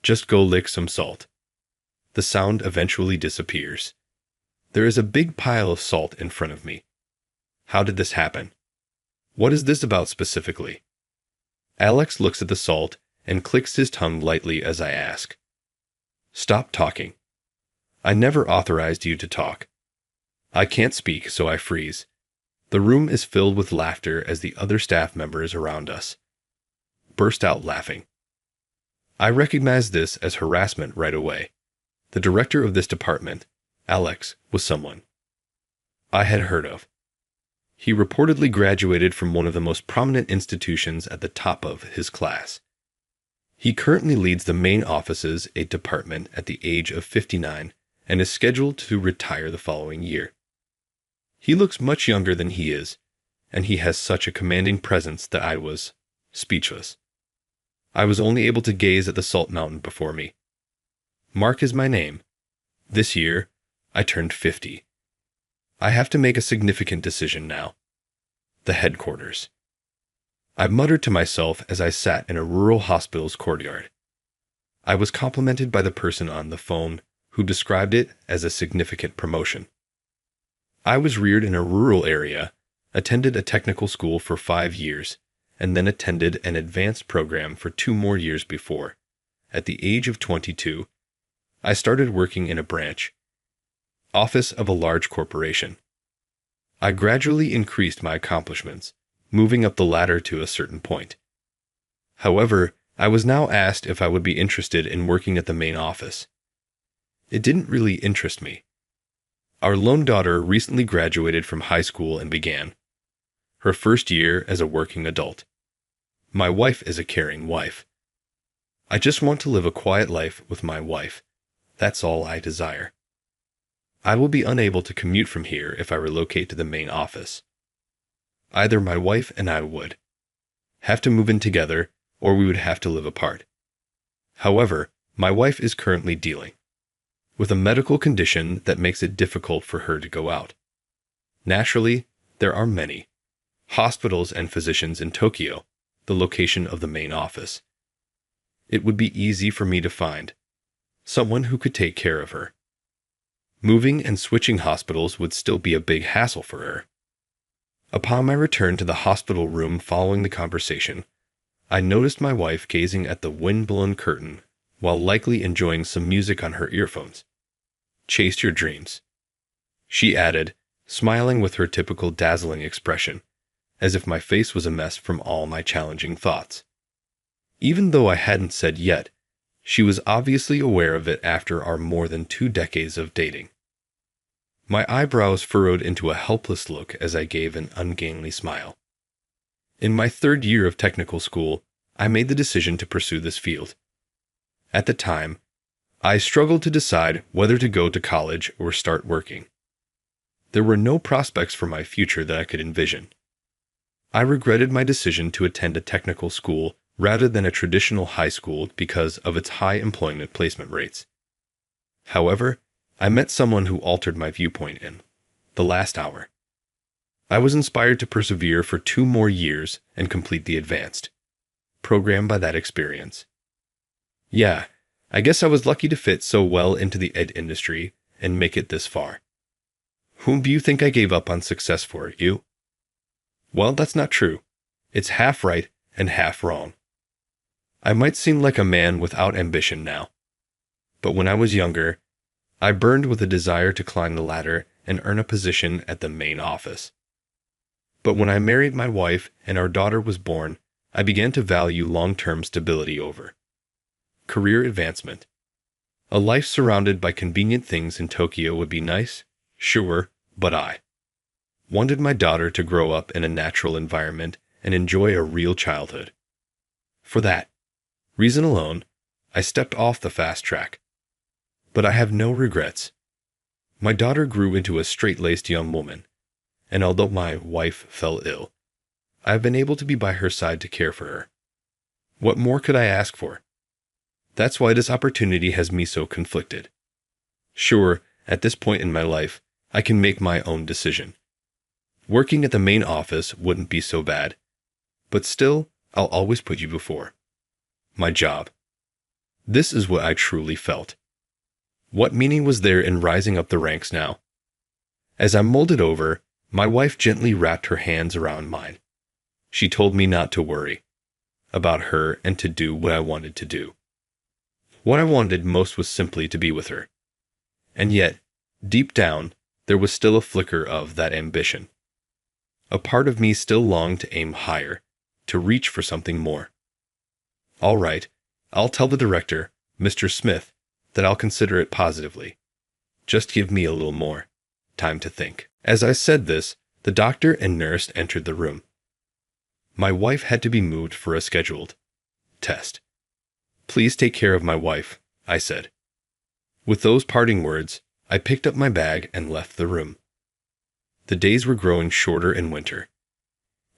Just go lick some salt. The sound eventually disappears. There is a big pile of salt in front of me. How did this happen? What is this about specifically? Alex looks at the salt and clicks his tongue lightly as I ask. Stop talking. I never authorized you to talk. I can't speak, so I freeze. The room is filled with laughter as the other staff members around us burst out laughing. I recognize this as harassment right away. The director of this department, Alex, was someone I had heard of. He reportedly graduated from one of the most prominent institutions at the top of his class. He currently leads the main office's department at the age of 59 and is scheduled to retire the following year. He looks much younger than he is, and he has such a commanding presence that I was speechless. I was only able to gaze at the salt mountain before me. Mark is my name. This year, I turned 50. I have to make a significant decision now. The headquarters. I muttered to myself as I sat in a rural hospital's courtyard. I was complimented by the person on the phone who described it as a significant promotion. I was reared in a rural area, attended a technical school for 5 years, and then attended an advanced program for 2 more years before. At the age of 22, I started working in a branch office of a large corporation. I gradually increased my accomplishments, moving up the ladder to a certain point. However, I was now asked if I would be interested in working at the main office. It didn't really interest me. Our lone daughter recently graduated from high school and began her first year as a working adult. My wife is a caring wife. I just want to live a quiet life with my wife. That's all I desire. I will be unable to commute from here if I relocate to the main office. Either my wife and I would have to move in together, or we would have to live apart. However, my wife is currently dealing with a medical condition that makes it difficult for her to go out. Naturally, there are many hospitals and physicians in Tokyo, the location of the main office. It would be easy for me to find someone who could take care of her. Moving and switching hospitals would still be a big hassle for her. Upon my return to the hospital room following the conversation, I noticed my wife gazing at the wind-blown curtain while likely enjoying some music on her earphones. Chase your dreams, she added, smiling with her typical dazzling expression, as if my face was a mess from all my challenging thoughts. Even though I hadn't said yet, she was obviously aware of it after our more than 2 decades of dating. My eyebrows furrowed into a helpless look as I gave an ungainly smile. In my 3rd year of technical school, I made the decision to pursue this field. At the time, I struggled to decide whether to go to college or start working. There were no prospects for my future that I could envision. I regretted my decision to attend a technical school rather than a traditional high school because of its high employment placement rates. However, I met someone who altered my viewpoint in the last hour. I was inspired to persevere for 2 more years and complete the advanced program by that experience. Yeah, I guess I was lucky to fit so well into the ed industry and make it this far. Whom do you think I gave up on success for, you? Well, that's not true. It's half right and half wrong. I might seem like a man without ambition now, but when I was younger, I burned with a desire to climb the ladder and earn a position at the main office. But when I married my wife and our daughter was born, I began to value long-term stability over career advancement. A life surrounded by convenient things in Tokyo would be nice, sure, but I wanted my daughter to grow up in a natural environment and enjoy a real childhood. For that reason alone, I stepped off the fast track. But I have no regrets. My daughter grew into a straight-laced young woman, and although my wife fell ill, I have been able to be by her side to care for her. What more could I ask for? That's why this opportunity has me so conflicted. Sure, at this point in my life, I can make my own decision. Working at the main office wouldn't be so bad, but still, I'll always put you before my job. This is what I truly felt. What meaning was there in rising up the ranks now? As I mulled it over, my wife gently wrapped her hands around mine. She told me not to worry about her and to do what I wanted to do. What I wanted most was simply to be with her. And yet, deep down, there was still a flicker of that ambition. A part of me still longed to aim higher, to reach for something more. All right, I'll tell the director, Mr. Smith, that I'll consider it positively. Just give me a little more time to think. As I said this, the doctor and nurse entered the room. My wife had to be moved for a scheduled test. Please take care of my wife, I said. With those parting words, I picked up my bag and left the room. The days were growing shorter in winter.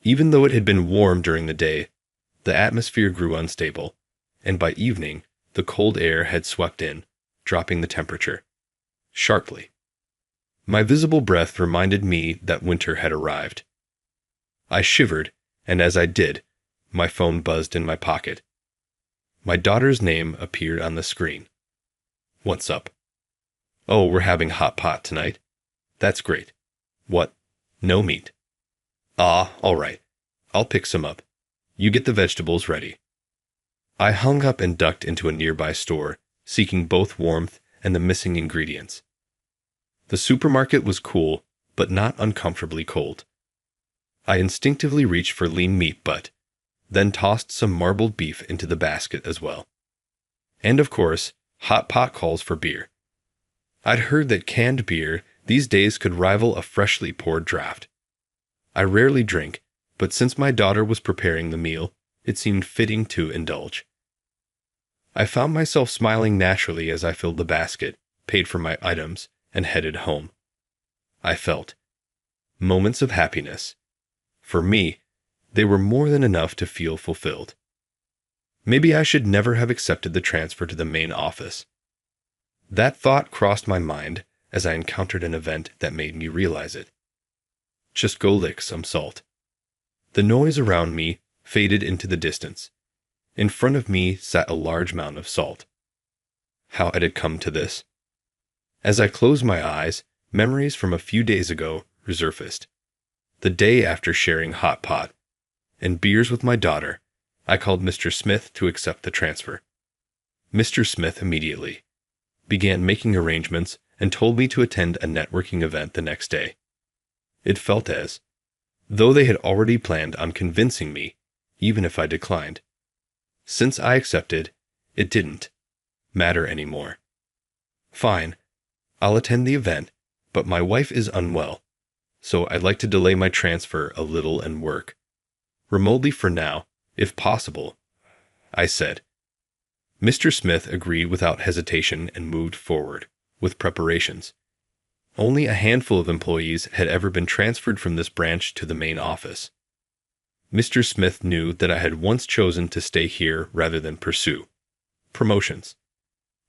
Even though it had been warm during the day, the atmosphere grew unstable, and by evening, the cold air had swept in, dropping the temperature sharply. My visible breath reminded me that winter had arrived. I shivered, and as I did, my phone buzzed in my pocket. My daughter's name appeared on the screen. What's up? Oh, we're having hot pot tonight. That's great. What? No meat. Ah, all right. I'll pick some up. You get the vegetables ready. I hung up and ducked into a nearby store, seeking both warmth and the missing ingredients. The supermarket was cool, but not uncomfortably cold. I instinctively reached for lean meat then tossed some marbled beef into the basket as well. And of course, hot pot calls for beer. I'd heard that canned beer these days could rival a freshly poured draft. I rarely drink, but since my daughter was preparing the meal, it seemed fitting to indulge. I found myself smiling naturally as I filled the basket, paid for my items, and headed home. I felt moments of happiness. For me, they were more than enough to feel fulfilled. Maybe I should never have accepted the transfer to the main office. That thought crossed my mind as I encountered an event that made me realize it. Just go lick some salt. The noise around me faded into the distance. In front of me sat a large mound of salt. How had it come to this? As I closed my eyes, memories from a few days ago resurfaced. The day after sharing hot pot and beers with my daughter, I called Mr. Smith to accept the transfer. Mr. Smith immediately began making arrangements and told me to attend a networking event the next day. It felt as though they had already planned on convincing me, even if I declined. Since I accepted, it didn't matter anymore. Fine, I'll attend the event, but my wife is unwell, so I'd like to delay my transfer a little and work remotely for now, if possible, I said. Mr. Smith agreed without hesitation and moved forward with preparations. Only a handful of employees had ever been transferred from this branch to the main office. Mr. Smith knew that I had once chosen to stay here rather than pursue promotions.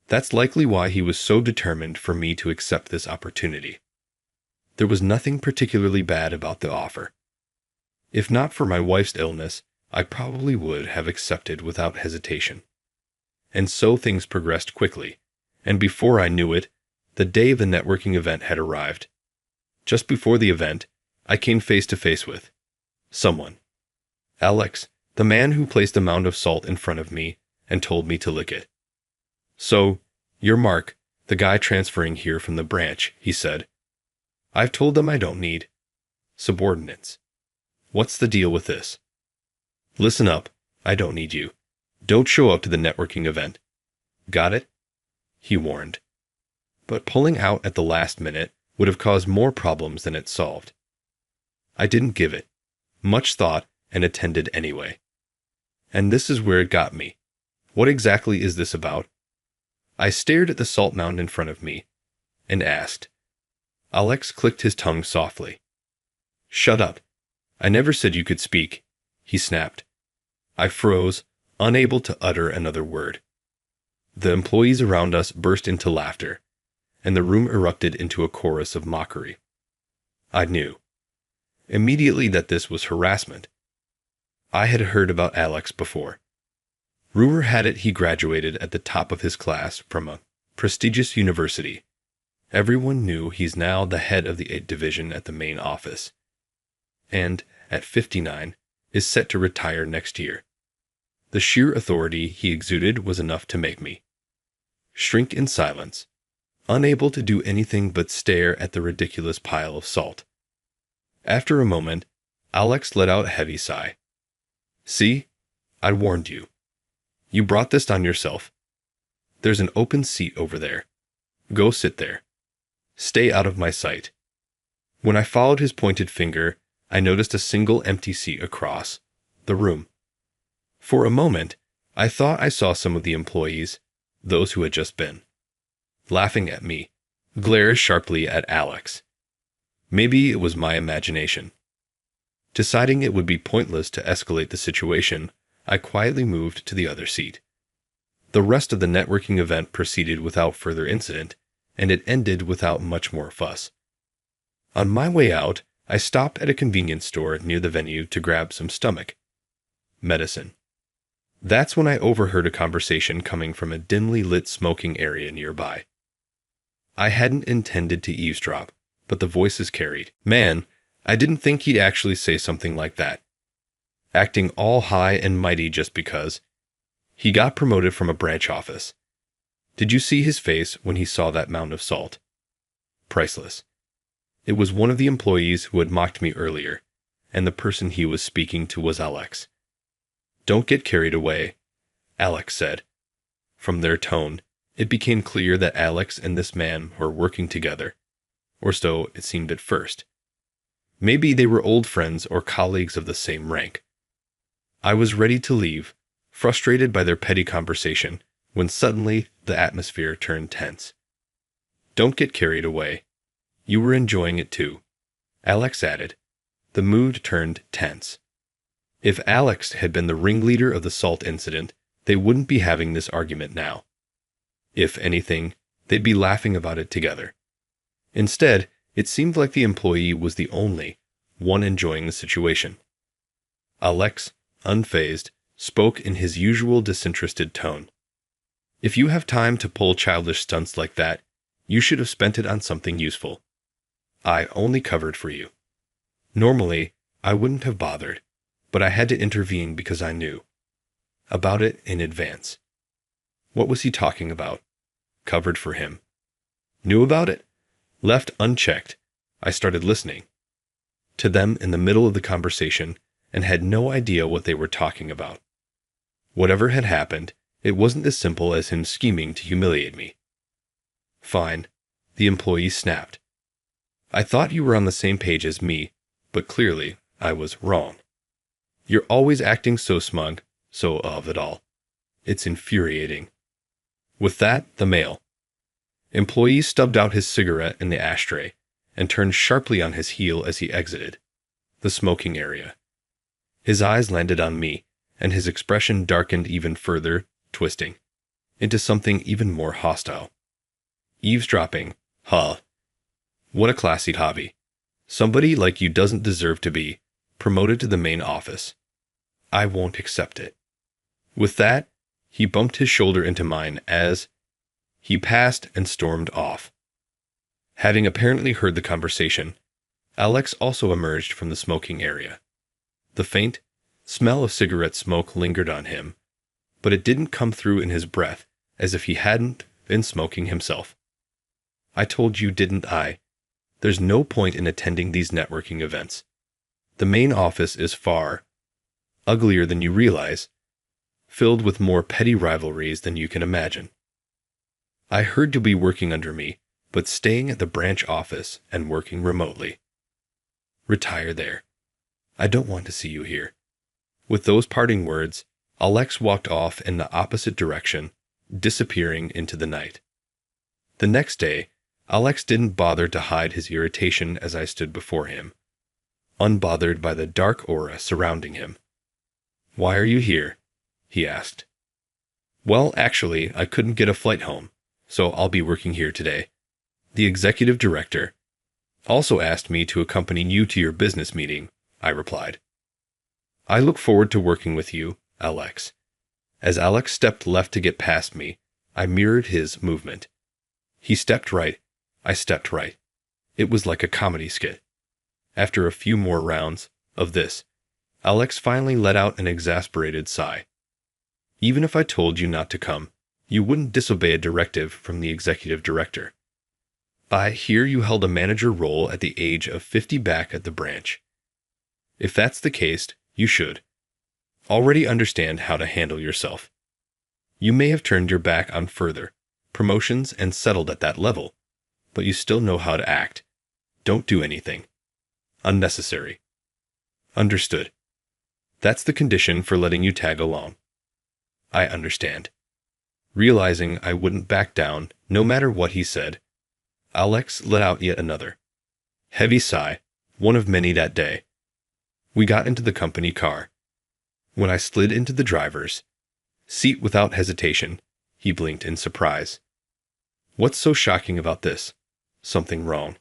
That's likely why he was so determined for me to accept this opportunity. There was nothing particularly bad about the offer. If not for my wife's illness, I probably would have accepted without hesitation. And so things progressed quickly, and before I knew it, the day of the networking event had arrived. Just before the event, I came face to face with someone. Alex, the man who placed a mound of salt in front of me and told me to lick it. So, you're Mark, the guy transferring here from the branch, he said. I've told them I don't need subordinates. What's the deal with this? Listen up, I don't need you. Don't show up to the networking event. Got it? He warned. But pulling out at the last minute would have caused more problems than it solved. I didn't give it much thought and attended anyway. And this is where it got me. What exactly is this about? I stared at the salt mound in front of me and asked. Alex clicked his tongue softly. Shut up. I never said you could speak, he snapped. I froze, unable to utter another word. The employees around us burst into laughter, and the room erupted into a chorus of mockery. I knew immediately that this was harassment. I had heard about Alex before. Rumor had it he graduated at the top of his class from a prestigious university. Everyone knew he's now the head of the 8th Division at the main office. And, at 59, is set to retire next year. The sheer authority he exuded was enough to make me shrink in silence, unable to do anything but stare at the ridiculous pile of salt. After a moment, Alex let out a heavy sigh. "See? I warned you. You brought this on yourself. There's an open seat over there. Go sit there. Stay out of my sight." When I followed his pointed finger, I noticed a single empty seat across the room. For a moment, I thought I saw some of the employees, those who had just been, laughing at me, glare sharply at Alex. Maybe it was my imagination. Deciding it would be pointless to escalate the situation, I quietly moved to the other seat. The rest of the networking event proceeded without further incident, and it ended without much more fuss. On my way out, I stopped at a convenience store near the venue to grab some stomach medicine. That's when I overheard a conversation coming from a dimly lit smoking area nearby. I hadn't intended to eavesdrop, but the voices carried. "Man, I didn't think he'd actually say something like that. Acting all high and mighty just because. He got promoted from a branch office. Did you see his face when he saw that mound of salt? Priceless." It was one of the employees who had mocked me earlier, and the person he was speaking to was Alex. "Don't get carried away," Alex said. From their tone, it became clear that Alex and this man were working together, or so it seemed at first. Maybe they were old friends or colleagues of the same rank. I was ready to leave, frustrated by their petty conversation, when suddenly the atmosphere turned tense. "Don't get carried away. You were enjoying it too," Alex added. The mood turned tense. If Alex had been the ringleader of the salt incident, they wouldn't be having this argument now. If anything, they'd be laughing about it together. Instead, it seemed like the employee was the only one enjoying the situation. Alex, unfazed, spoke in his usual disinterested tone. "If you have time to pull childish stunts like that, you should have spent it on something useful. I only covered for you. Normally, I wouldn't have bothered, but I had to intervene because I knew about it in advance." What was he talking about? Covered for him. Knew about it? Left unchecked, I started listening to them in the middle of the conversation and had no idea what they were talking about. Whatever had happened, it wasn't as simple as him scheming to humiliate me. "Fine," the employee snapped. "I thought you were on the same page as me, but clearly I was wrong. You're always acting so smug, so of it all. It's infuriating." With that, the mail. Employee stubbed out his cigarette in the ashtray and turned sharply on his heel as he exited the smoking area. His eyes landed on me, and his expression darkened even further, twisting into something even more hostile. "Eavesdropping, huh? What a classy hobby. Somebody like you doesn't deserve to be promoted to the main office. I won't accept it." With that, he bumped his shoulder into mine as he passed and stormed off. Having apparently heard the conversation, Alex also emerged from the smoking area. The faint smell of cigarette smoke lingered on him, but it didn't come through in his breath as if he hadn't been smoking himself. "I told you, didn't I? There's no point in attending these networking events. The main office is far uglier than you realize, filled with more petty rivalries than you can imagine. I heard you'll be working under me, but staying at the branch office and working remotely. Retire there. I don't want to see you here." With those parting words, Alex walked off in the opposite direction, disappearing into the night. The next day, Alex didn't bother to hide his irritation as I stood before him, unbothered by the dark aura surrounding him. "Why are you here?" he asked. "Well, actually, I couldn't get a flight home, so I'll be working here today. The executive director also asked me to accompany you to your business meeting," I replied. "I look forward to working with you, Alex. As Alex stepped left to get past me, I mirrored his movement. He stepped right, I stepped right. It was like a comedy skit. After a few more rounds of this, Alex finally let out an exasperated sigh. Even if I told you not to come, you wouldn't disobey a directive from the executive director. I hear you held a manager role at the age of 50 back at the branch. If that's the case, you should already understand how to handle yourself. You may have turned your back on further promotions and settled at that level, but you still know how to act. Don't do anything unnecessary. Understood. That's the condition for letting you tag along. I understand. Realizing I wouldn't back down, no matter what he said, Alex let out yet another heavy sigh, one of many that day. We got into the company car. When I slid into the driver's seat without hesitation, he blinked in surprise. What's so shocking about this? Something wrong?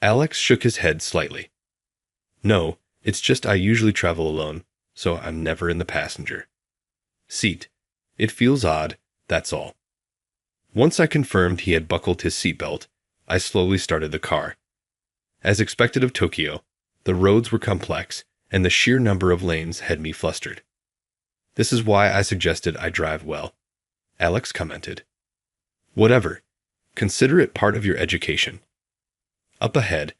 Alex shook his head slightly. No, it's just I usually travel alone, so I'm never in the passenger seat. It feels odd, that's all. Once I confirmed he had buckled his seatbelt, I slowly started the car. As expected of Tokyo, the roads were complex, and the sheer number of lanes had me flustered. This is why I suggested I drive well, Alex commented. Whatever. Consider it part of your education. Up ahead,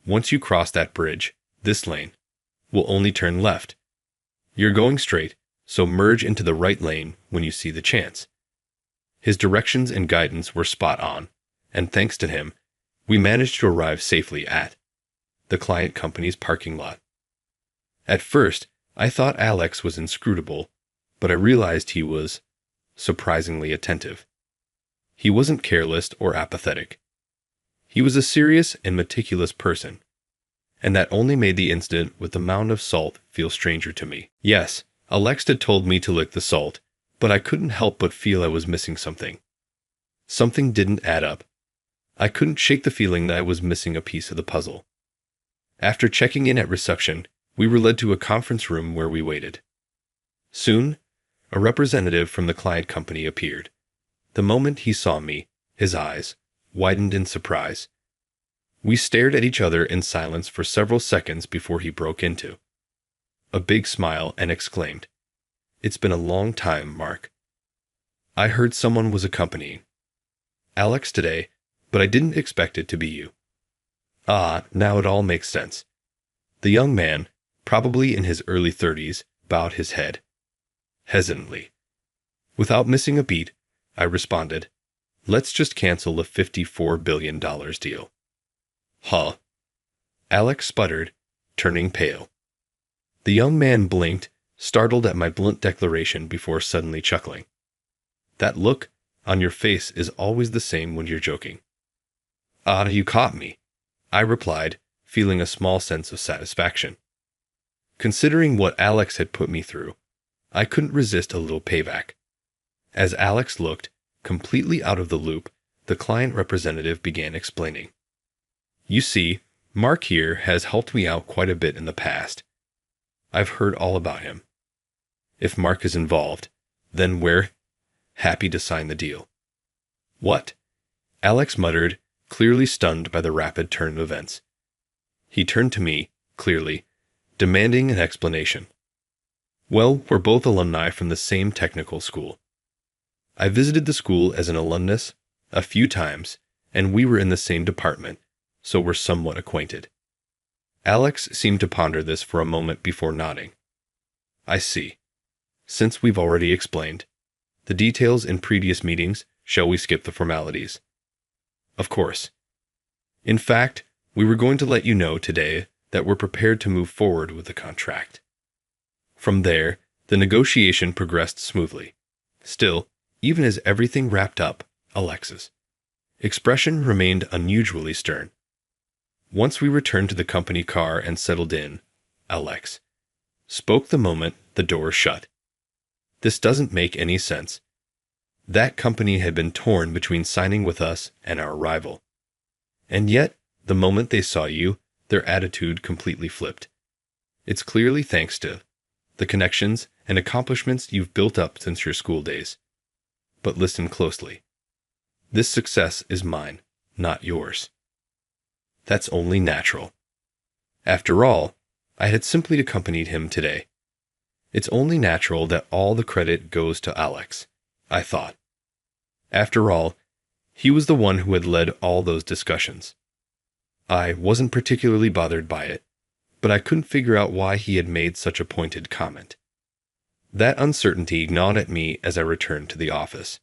once you cross that bridge, this lane will only turn left. You're going straight, so merge into the right lane when you see the chance. His directions and guidance were spot on, and thanks to him, we managed to arrive safely at the client company's parking lot. At first, I thought Alex was inscrutable, but I realized he was surprisingly attentive. He wasn't careless or apathetic. He was a serious and meticulous person, and that only made the incident with the mound of salt feel stranger to me. Yes, Alex had told me to lick the salt, but I couldn't help but feel I was missing something. Something didn't add up. I couldn't shake the feeling that I was missing a piece of the puzzle. After checking in at reception, we were led to a conference room where we waited. Soon, a representative from the client company appeared. The moment he saw me, his eyes widened in surprise. We stared at each other in silence for several seconds before he broke into a big smile and exclaimed, "It's been a long time, Mark. I heard someone was accompanying Alex today, but I didn't expect it to be you." Ah, now it all makes sense. The young man, probably in his early 30s, bowed his head hesitantly. Without missing a beat, I responded, "Let's just cancel the $54 billion deal." Huh? Alex sputtered, turning pale. The young man blinked, startled at my blunt declaration before suddenly chuckling. That look on your face is always the same when you're joking. "Ah, you caught me," I replied, feeling a small sense of satisfaction. Considering what Alex had put me through, I couldn't resist a little payback. As Alex looked, completely out of the loop, the client representative began explaining. "You see, Mark here has helped me out quite a bit in the past. I've heard all about him. If Mark is involved, then we're happy to sign the deal." "What?" Alex muttered, clearly stunned by the rapid turn of events. He turned to me, clearly, demanding an explanation. "Well, we're both alumni from the same technical school. I visited the school as an alumnus a few times, and we were in the same department, so we're somewhat acquainted." Alex seemed to ponder this for a moment before nodding. "I see. Since we've already explained the details in previous meetings, shall we skip the formalities?" "Of course. In fact, we were going to let you know today that we're prepared to move forward with the contract." From there, the negotiation progressed smoothly. Still, even as everything wrapped up, Alex's expression remained unusually stern. Once we returned to the company car and settled in, Alex spoke the moment the door shut. "This doesn't make any sense. That company had been torn between signing with us and our rival. And yet, the moment they saw you, their attitude completely flipped. It's clearly thanks to the connections and accomplishments you've built up since your school days. But listen closely. This success is mine, not yours. That's only natural. After all, I had simply accompanied him today. It's only natural that all the credit goes to Alex, I thought. After all, he was the one who had led all those discussions. I wasn't particularly bothered by it, but I couldn't figure out why he had made such a pointed comment. That uncertainty gnawed at me as I returned to the office.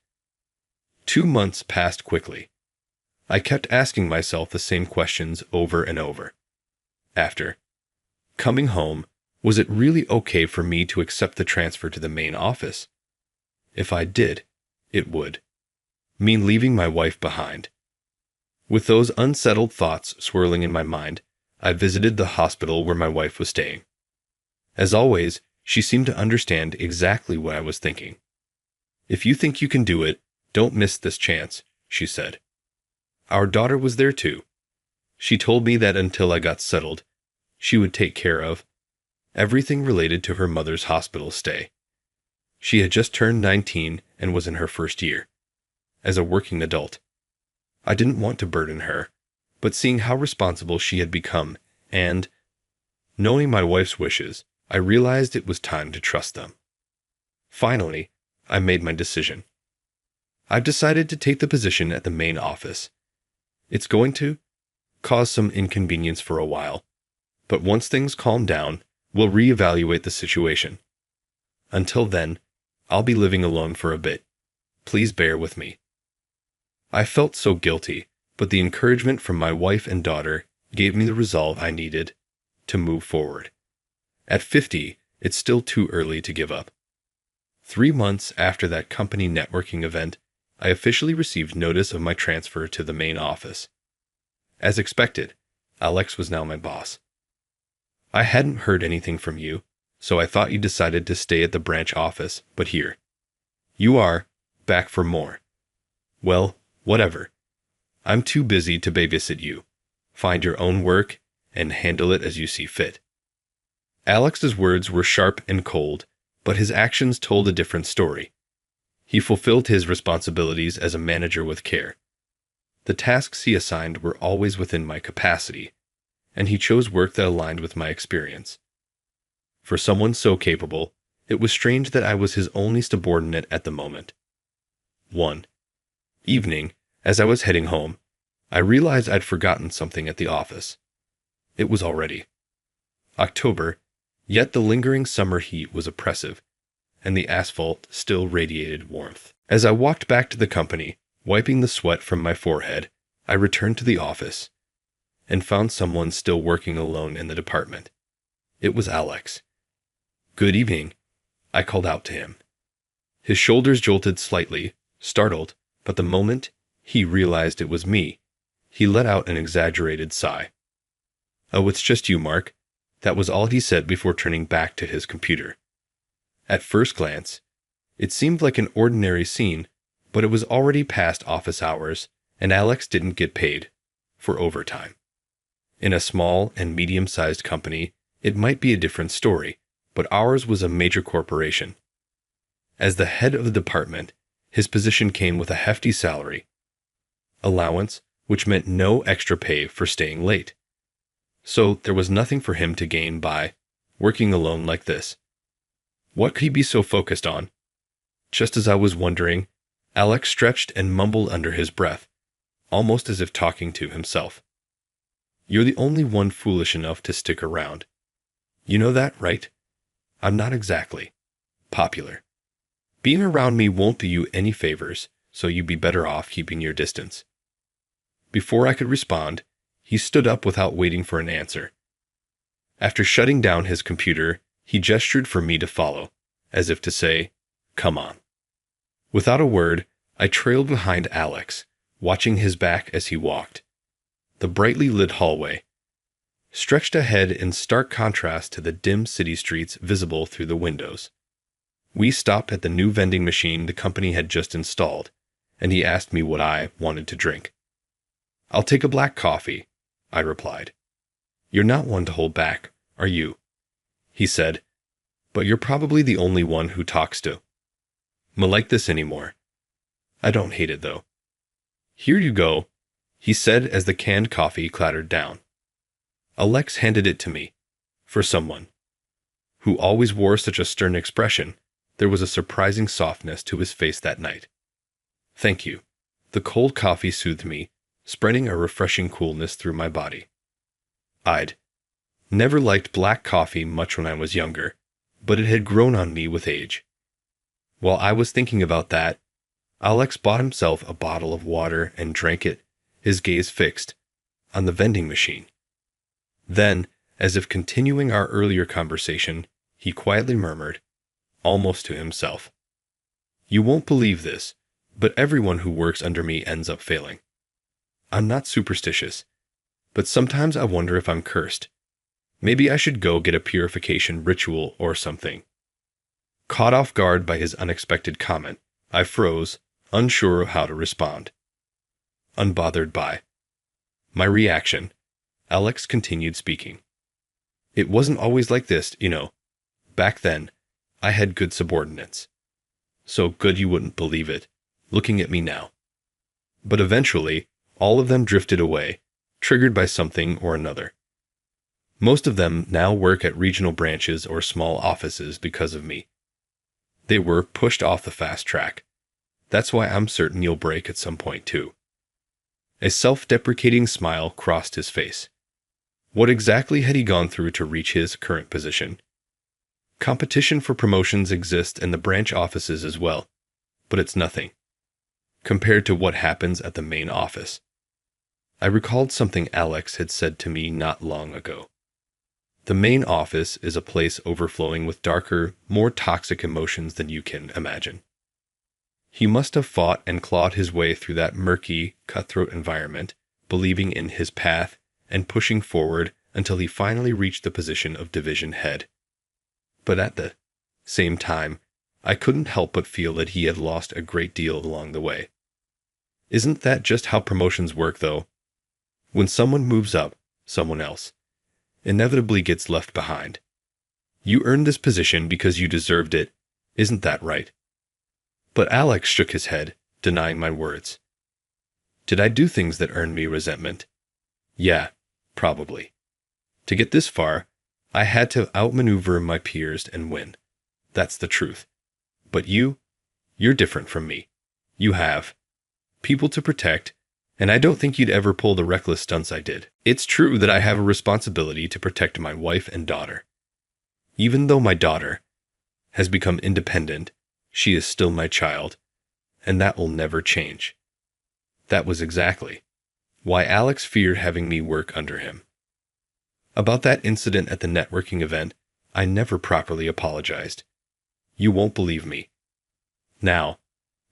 2 months passed quickly. I kept asking myself the same questions over and over. After coming home, was it really okay for me to accept the transfer to the main office? If I did, it would mean leaving my wife behind. With those unsettled thoughts swirling in my mind, I visited the hospital where my wife was staying. As always, she seemed to understand exactly what I was thinking. "If you think you can do it, don't miss this chance," she said. Our daughter was there too. She told me that until I got settled, she would take care of everything related to her mother's hospital stay. She had just turned 19 and was in her first year. As a working adult, I didn't want to burden her, but seeing how responsible she had become and knowing my wife's wishes, I realized it was time to trust them. Finally, I made my decision. I've decided to take the position at the main office. It's going to cause some inconvenience for a while, but once things calm down, we'll reevaluate the situation. Until then, I'll be living alone for a bit. Please bear with me. I felt so guilty, but the encouragement from my wife and daughter gave me the resolve I needed to move forward. At 50, it's still too early to give up. 3 months after that company networking event, I officially received notice of my transfer to the main office. As expected, Alex was now my boss. "I hadn't heard anything from you, so I thought you decided to stay at the branch office, but here you are, back for more. Well, whatever. I'm too busy to babysit you. Find your own work and handle it as you see fit." Alex's words were sharp and cold, but his actions told a different story. He fulfilled his responsibilities as a manager with care. The tasks he assigned were always within my capacity, and he chose work that aligned with my experience. For someone so capable, it was strange that I was his only subordinate at the moment. One evening, as I was heading home, I realized I'd forgotten something at the office. It was already October, yet the lingering summer heat was oppressive, and the asphalt still radiated warmth. As I walked back to the company, wiping the sweat from my forehead, I returned to the office and found someone still working alone in the department. It was Alex. "Good evening," I called out to him. His shoulders jolted slightly, startled, but the moment he realized it was me, he let out an exaggerated sigh. "Oh, it's just you, Mark." That was all he said before turning back to his computer. At first glance, it seemed like an ordinary scene, but it was already past office hours, and Alex didn't get paid for overtime. In a small and medium-sized company, it might be a different story, but ours was a major corporation. As the head of the department, his position came with a hefty salary, allowance, which meant no extra pay for staying late. So there was nothing for him to gain by working alone like this. What could he be so focused on? Just as I was wondering, Alex stretched and mumbled under his breath, almost as if talking to himself. "You're the only one foolish enough to stick around. You know that, right? I'm not exactly popular. Being around me won't do you any favors, so you'd be better off keeping your distance." Before I could respond, he stood up without waiting for an answer. After shutting down his computer, he gestured for me to follow, as if to say, "Come on." Without a word, I trailed behind Alex, watching his back as he walked. The brightly lit hallway stretched ahead in stark contrast to the dim city streets visible through the windows. We stopped at the new vending machine the company had just installed, and he asked me what I wanted to drink. "I'll take a black coffee," I replied. "You're not one to hold back, are you?" he said, But you're probably the only one who talks to me like this anymore. I don't hate it, though. Here you go, he said as the canned coffee clattered down. Alex handed it to me. For someone who always wore such a stern expression, there was a surprising softness to his face that night. Thank you. The cold coffee soothed me, spreading a refreshing coolness through my body. I'd never liked black coffee much when I was younger, but it had grown on me with age. While I was thinking about that, Alex bought himself a bottle of water and drank it, his gaze fixed on the vending machine. Then, as if continuing our earlier conversation, he quietly murmured, almost to himself, "You won't believe this, but everyone who works under me ends up failing. I'm not superstitious, but sometimes I wonder if I'm cursed. Maybe I should go get a purification ritual or something." Caught off guard by his unexpected comment, I froze, unsure of how to respond. Unbothered by my reaction, Alex continued speaking. It wasn't always like this, you know. Back then, I had good subordinates. So good you wouldn't believe it, looking at me now. But eventually, all of them drifted away, triggered by something or another. Most of them now work at regional branches or small offices because of me. They were pushed off the fast track. That's why I'm certain you'll break at some point too. A self-deprecating smile crossed his face. What exactly had he gone through to reach his current position? Competition for promotions exists in the branch offices as well, but it's nothing compared to what happens at the main office. I recalled something Alex had said to me not long ago. The main office is a place overflowing with darker, more toxic emotions than you can imagine. He must have fought and clawed his way through that murky, cutthroat environment, believing in his path and pushing forward until he finally reached the position of division head. But at the same time, I couldn't help but feel that he had lost a great deal along the way. Isn't that just how promotions work, though? When someone moves up, someone else inevitably gets left behind. You earned this position because you deserved it, isn't that right? But Alex shook his head, denying my words. Did I do things that earned me resentment? Yeah, probably. To get this far, I had to outmaneuver my peers and win. That's the truth. But you're different from me. You have people to protect, and I don't think you'd ever pull the reckless stunts I did. It's true that I have a responsibility to protect my wife and daughter. Even though my daughter has become independent, she is still my child, and that will never change. That was exactly why Alex feared having me work under him. About that incident at the networking event, I never properly apologized. You won't believe me now,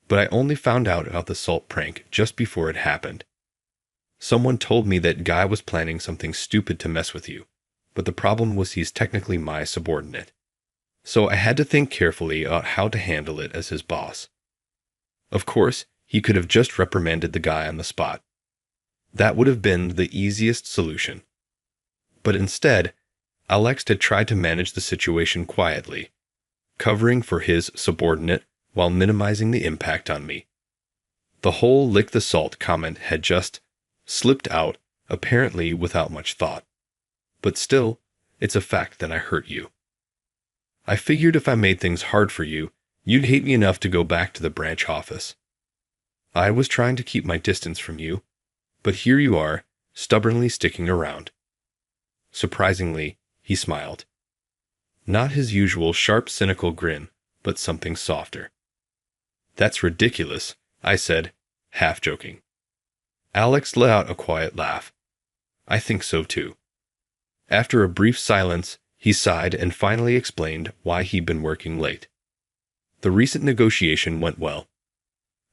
but I only found out about the salt prank just before it happened. Someone told me that Guy was planning something stupid to mess with you, but the problem was he's technically my subordinate. So I had to think carefully about how to handle it as his boss. Of course, he could have just reprimanded the guy on the spot. That would have been the easiest solution. But instead, Alex had tried to manage the situation quietly, covering for his subordinate while minimizing the impact on me. The whole lick the salt comment had just slipped out, apparently without much thought. But still, it's a fact that I hurt you. I figured if I made things hard for you, you'd hate me enough to go back to the branch office. I was trying to keep my distance from you, but here you are, stubbornly sticking around. Surprisingly, he smiled. Not his usual sharp, cynical grin, but something softer. That's ridiculous, I said, half joking. Alex let out a quiet laugh. I think so too. After a brief silence, he sighed and finally explained why he'd been working late. The recent negotiation went well.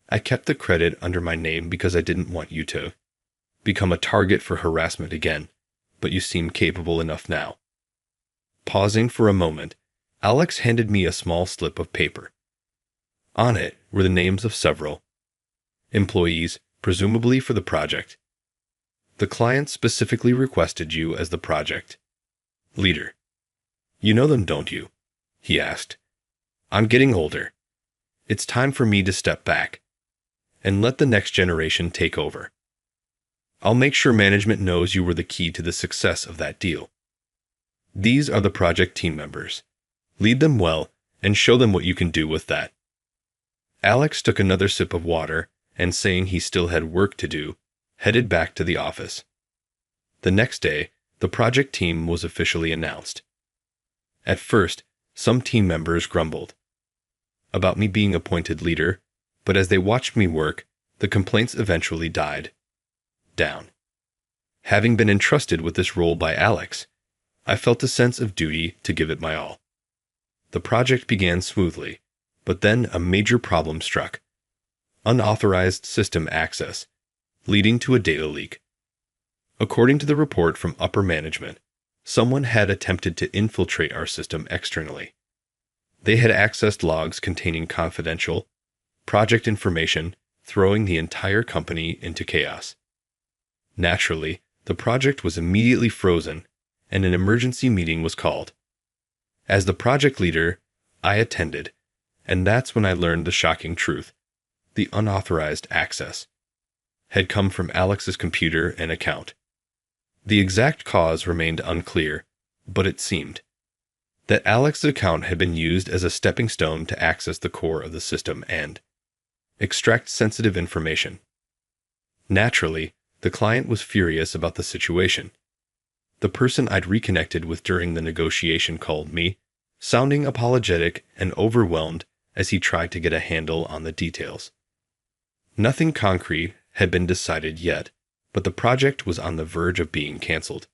I kept the credit under my name because I didn't want you to become a target for harassment again, but you seem capable enough now. Pausing for a moment, Alex handed me a small slip of paper. On it were the names of several employees, presumably for the project. The client specifically requested you as the project leader. You know them, don't you? he asked. I'm getting older. It's time for me to step back and let the next generation take over. I'll make sure management knows you were the key to the success of that deal. These are the project team members. Lead them well and show them what you can do with that. Alex took another sip of water and, saying he still had work to do, headed back to the office. The next day, the project team was officially announced. At first, some team members grumbled about me being appointed leader, but as they watched me work, the complaints eventually died down. Having been entrusted with this role by Alex, I felt a sense of duty to give it my all. The project began smoothly, but then a major problem struck: unauthorized system access, leading to a data leak. According to the report from upper management, someone had attempted to infiltrate our system externally. They had accessed logs containing confidential project information, throwing the entire company into chaos. Naturally, the project was immediately frozen, and an emergency meeting was called. As the project leader, I attended, and that's when I learned the shocking truth. The unauthorized access had come from Alex's computer and account. The exact cause remained unclear, but it seemed that Alex's account had been used as a stepping stone to access the core of the system and extract sensitive information. Naturally, the client was furious about the situation. The person I'd reconnected with during the negotiation called me, sounding apologetic and overwhelmed as he tried to get a handle on the details. Nothing concrete had been decided yet, but the project was on the verge of being canceled.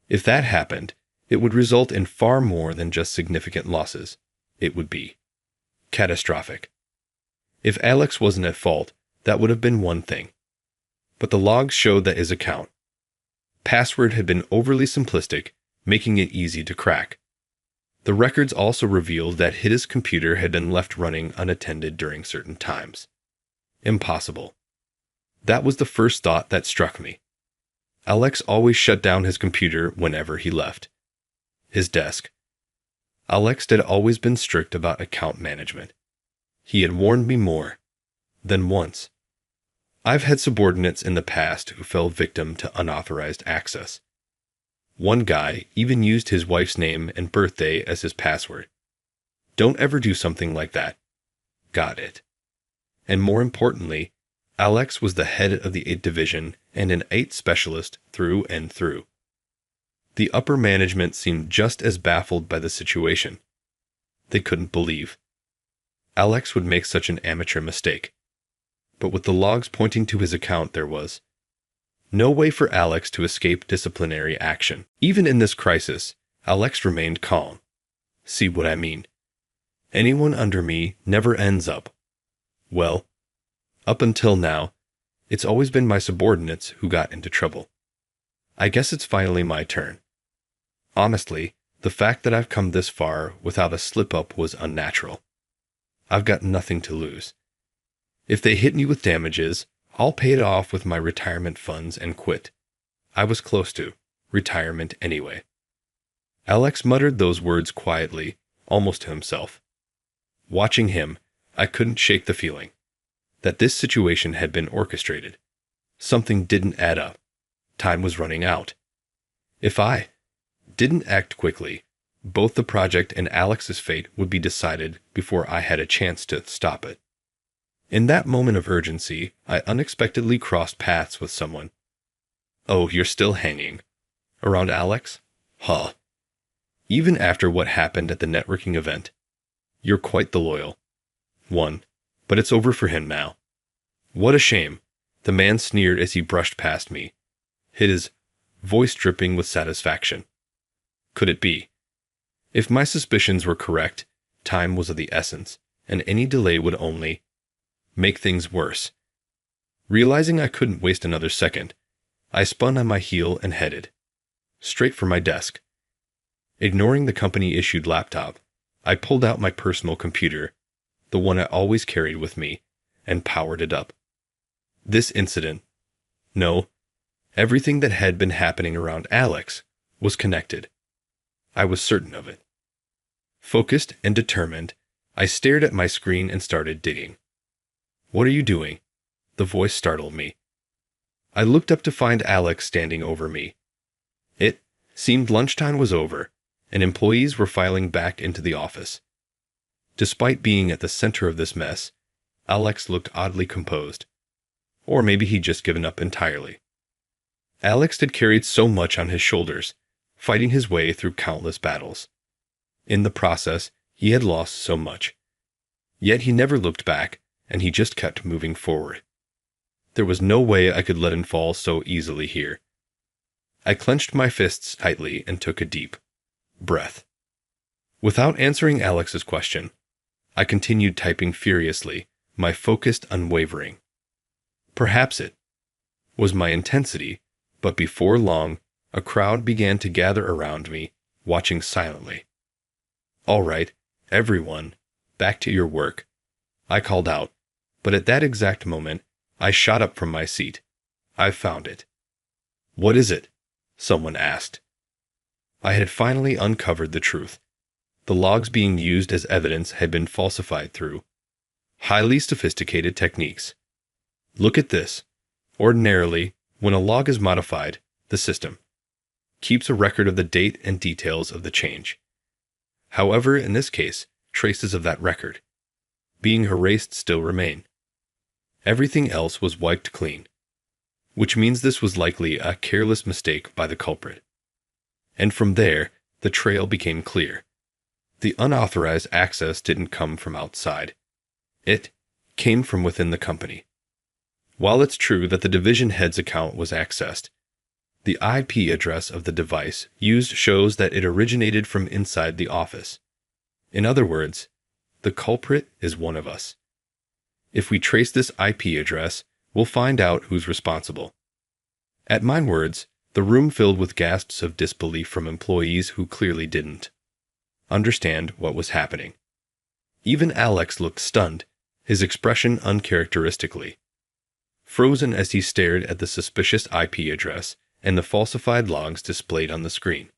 If that happened, it would result in far more than just significant losses. It would be catastrophic. If Alex wasn't at fault, that would have been one thing. But the logs showed that his account password had been overly simplistic, making it easy to crack. The records also revealed that his computer had been left running unattended during certain times. Impossible. That was the first thought that struck me. Alex always shut down his computer whenever he left his desk. Alex had always been strict about account management. He had warned me more than once. I've had subordinates in the past who fell victim to unauthorized access. One guy even used his wife's name and birthday as his password. Don't ever do something like that. Got it. And more importantly, Alex was the head of the 8th Division and an 8 specialist through and through. The upper management seemed just as baffled by the situation. They couldn't believe Alex would make such an amateur mistake. But with the logs pointing to his account, there was no way for Alex to escape disciplinary action. Even in this crisis, Alex remained calm. See what I mean? Anyone under me never ends up well. Up until now, it's always been my subordinates who got into trouble. I guess it's finally my turn. Honestly, the fact that I've come this far without a slip-up was unnatural. I've got nothing to lose. If they hit me with damages, I'll pay it off with my retirement funds and quit. I was close to retirement anyway. Alex muttered those words quietly, almost to himself. Watching him, I couldn't shake the feeling that this situation had been orchestrated. Something didn't add up. Time was running out. If I didn't act quickly, both the project and Alex's fate would be decided before I had a chance to stop it. In that moment of urgency, I unexpectedly crossed paths with someone. Oh, you're still hanging around Alex? Huh. Even after what happened at the networking event, you're quite the loyal one, but it's over for him now. What a shame, the man sneered as he brushed past me, his voice dripping with satisfaction. Could it be? If my suspicions were correct, time was of the essence, and any delay would only make things worse. Realizing I couldn't waste another second, I spun on my heel and headed straight for my desk. Ignoring the company-issued laptop, I pulled out my personal computer, the one I always carried with me, and powered it up. This incident, no, everything that had been happening around Alex, was connected. I was certain of it. Focused and determined, I stared at my screen and started digging. "What are you doing?" The voice startled me. I looked up to find Alex standing over me. It seemed lunchtime was over, and employees were filing back into the office. Despite being at the center of this mess, Alex looked oddly composed. Or maybe he'd just given up entirely. Alex had carried so much on his shoulders, fighting his way through countless battles. In the process, he had lost so much. Yet he never looked back, and he just kept moving forward. There was no way I could let him fall so easily here. I clenched my fists tightly and took a deep breath. Without answering Alex's question, I continued typing furiously, my focus unwavering. Perhaps it was my intensity, but before long, a crowd began to gather around me, watching silently. "All right, everyone, back to your work," I called out, but at that exact moment, I shot up from my seat. "I've found it." "What is it?" someone asked. I had finally uncovered the truth. The logs being used as evidence had been falsified through highly sophisticated techniques. Look at this. Ordinarily, when a log is modified, the system keeps a record of the date and details of the change. However, in this case, traces of that record, being erased, still remain. Everything else was wiped clean, which means this was likely a careless mistake by the culprit. And from there, the trail became clear. The unauthorized access didn't come from outside. It came from within the company. While it's true that the division head's account was accessed, the IP address of the device used shows that it originated from inside the office. In other words, the culprit is one of us. If we trace this IP address, we'll find out who's responsible. At my words, the room filled with gasps of disbelief from employees who clearly didn't understand what was happening. Even Alex looked stunned, his expression uncharacteristically frozen as he stared at the suspicious IP address and the falsified logs displayed on the screen.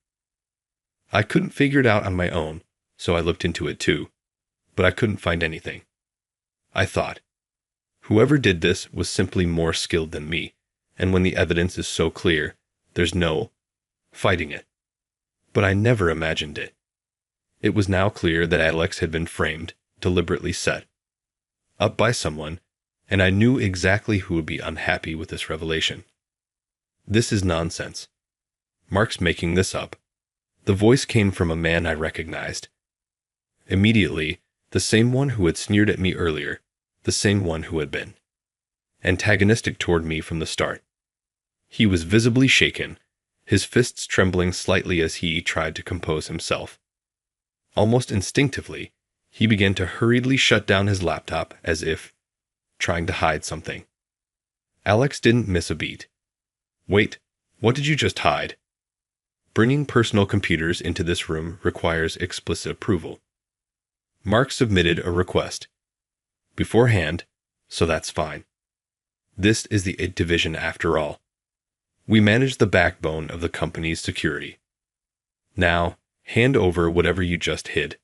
I couldn't figure it out on my own, so I looked into it too, but I couldn't find anything. I thought, whoever did this was simply more skilled than me, and when the evidence is so clear, there's no fighting it. But I never imagined it. It was now clear that Alex had been framed, deliberately set up by someone, and I knew exactly who would be unhappy with this revelation. This is nonsense. Mark's making this up. The voice came from a man I recognized. Immediately, the same one who had sneered at me earlier, the same one who had been antagonistic toward me from the start. He was visibly shaken, his fists trembling slightly as he tried to compose himself. Almost instinctively, he began to hurriedly shut down his laptop as if trying to hide something. Alex didn't miss a beat. "Wait, what did you just hide?" Bringing personal computers into this room requires explicit approval. Mark submitted a request beforehand, so that's fine. This is the IT division after all. We manage the backbone of the company's security. Now, hand over whatever you just hid.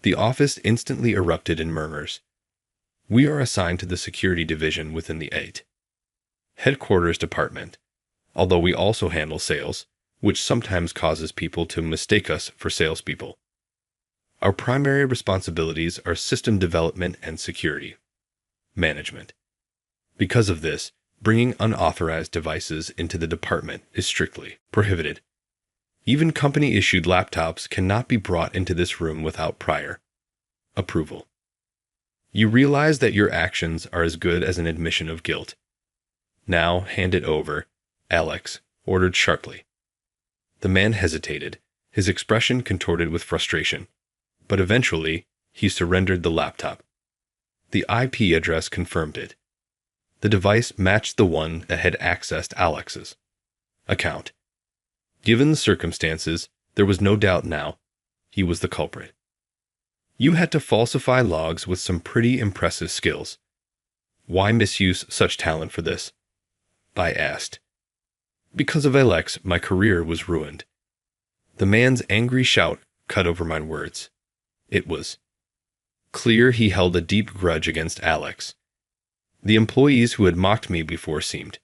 The office instantly erupted in murmurs. We are assigned to the security division within the IT headquarters department, although we also handle sales, which sometimes causes people to mistake us for salespeople. Our primary responsibilities are system development and security management. Because of this, bringing unauthorized devices into the department is strictly prohibited. Even company-issued laptops cannot be brought into this room without prior approval. You realize that your actions are as good as an admission of guilt. Now hand it over, Alex ordered sharply. The man hesitated, his expression contorted with frustration, but eventually he surrendered the laptop. The IP address confirmed it. The device matched the one that had accessed Alex's account. Given the circumstances, there was no doubt now. He was the culprit. You had to falsify logs with some pretty impressive skills. Why misuse such talent for this? I asked. Because of Alex, my career was ruined. The man's angry shout cut over my words. It was clear he held a deep grudge against Alex. The employees who had mocked me before seemed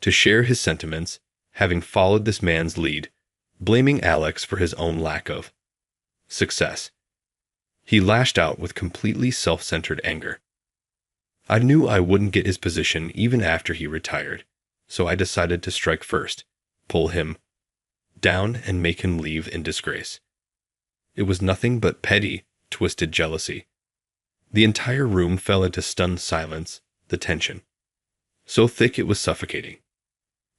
to share his sentiments, having followed this man's lead, blaming Alex for his own lack of success. He lashed out with completely self-centered anger. I knew I wouldn't get his position even after he retired, so I decided to strike first, pull him down and make him leave in disgrace. It was nothing but petty, twisted jealousy. The entire room fell into stunned silence, the tension so thick it was suffocating.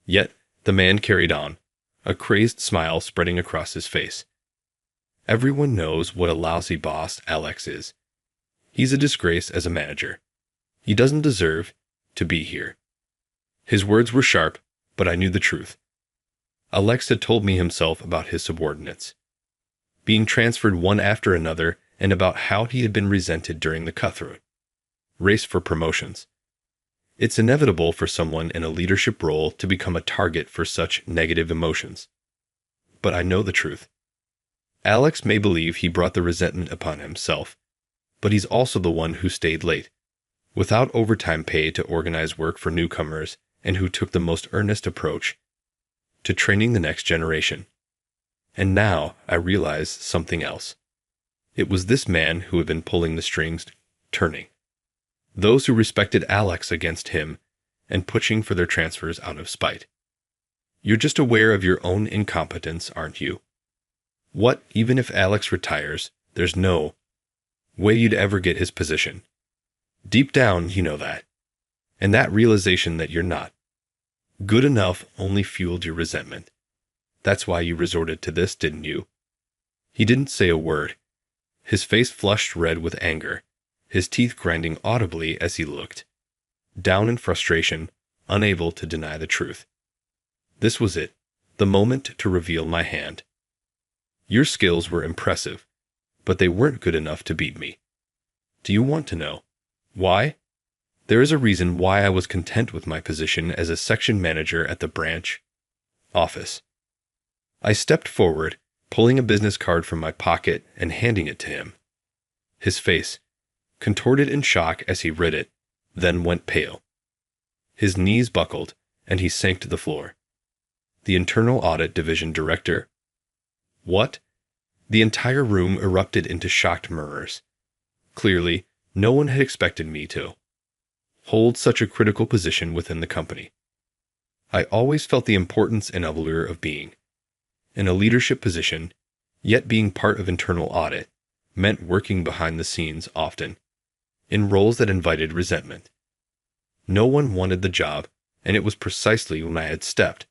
Yet the man carried on, a crazed smile spreading across his face. Everyone knows what a lousy boss Alex is. He's a disgrace as a manager. He doesn't deserve to be here. His words were sharp, but I knew the truth. Alex had told me himself about his subordinates being transferred one after another, and about how he had been resented during the cutthroat race for promotions. It's inevitable for someone in a leadership role to become a target for such negative emotions. But I know the truth. Alex may believe he brought the resentment upon himself, but he's also the one who stayed late, without overtime pay to organize work for newcomers, and who took the most earnest approach to training the next generation. And now I realize something else. It was this man who had been pulling the strings, turning those who respected Alex against him and pushing for their transfers out of spite. You're just aware of your own incompetence, aren't you? What, even if Alex retires, there's no way you'd ever get his position. Deep down, you know that. And that realization that you're not good enough only fueled your resentment. That's why you resorted to this, didn't you? He didn't say a word. His face flushed red with anger, his teeth grinding audibly as he looked down in frustration, unable to deny the truth. This was it, the moment to reveal my hand. Your skills were impressive, but they weren't good enough to beat me. Do you want to know why? There is a reason why I was content with my position as a section manager at the branch office. I stepped forward, pulling a business card from my pocket and handing it to him. His face, contorted in shock as he read it, then went pale. His knees buckled, and he sank to the floor. The Internal Audit Division Director. What? The entire room erupted into shocked murmurs. Clearly, no one had expected me to hold such a critical position within the company. I always felt the importance and allure of being in a leadership position, yet being part of internal audit meant working behind the scenes often, in roles that invited resentment. No one wanted the job, and it was precisely when I had stepped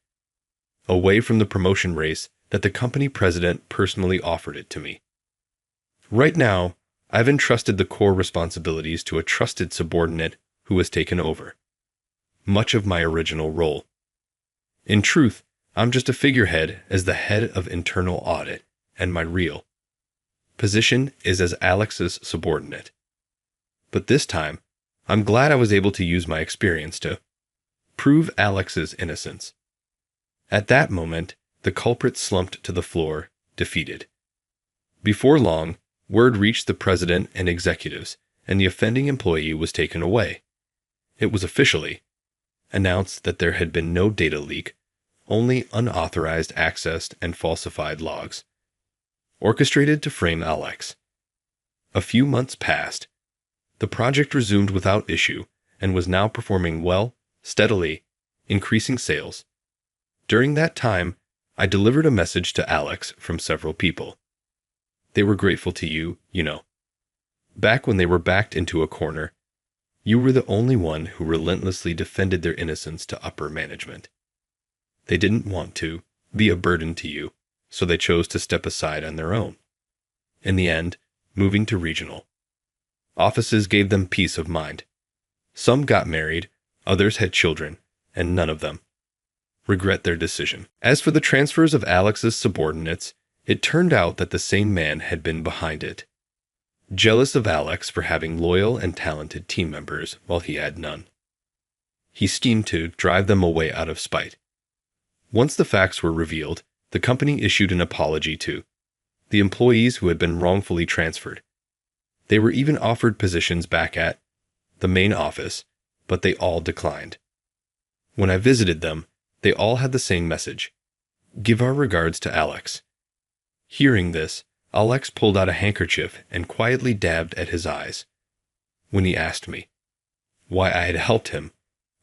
away from the promotion race that the company president personally offered it to me. Right now, I've entrusted the core responsibilities to a trusted subordinate who has taken over much of my original role. In truth, I'm just a figurehead as the head of internal audit, and my real position is as Alex's subordinate. But this time, I'm glad I was able to use my experience to prove Alex's innocence. At that moment, the culprit slumped to the floor, defeated. Before long, word reached the president and executives, and the offending employee was taken away. It was officially announced that there had been no data leak, only unauthorized access and falsified logs, orchestrated to frame Alex. A few months passed. The project resumed without issue and was now performing well, steadily, increasing sales. During that time, I delivered a message to Alex from several people. They were grateful to you, you know. Back when they were backed into a corner, you were the only one who relentlessly defended their innocence to upper management. They didn't want to be a burden to you, so they chose to step aside on their own. In the end, moving to regional offices gave them peace of mind. Some got married, others had children, and none of them regret their decision. As for the transfers of Alex's subordinates, it turned out that the same man had been behind it. Jealous of Alex for having loyal and talented team members while he had none, he schemed to drive them away out of spite. Once the facts were revealed, the company issued an apology to the employees who had been wrongfully transferred. They were even offered positions back at the main office, but they all declined. When I visited them, they all had the same message: "Give our regards to Alex." Hearing this, Alex pulled out a handkerchief and quietly dabbed at his eyes. When he asked me why I had helped him,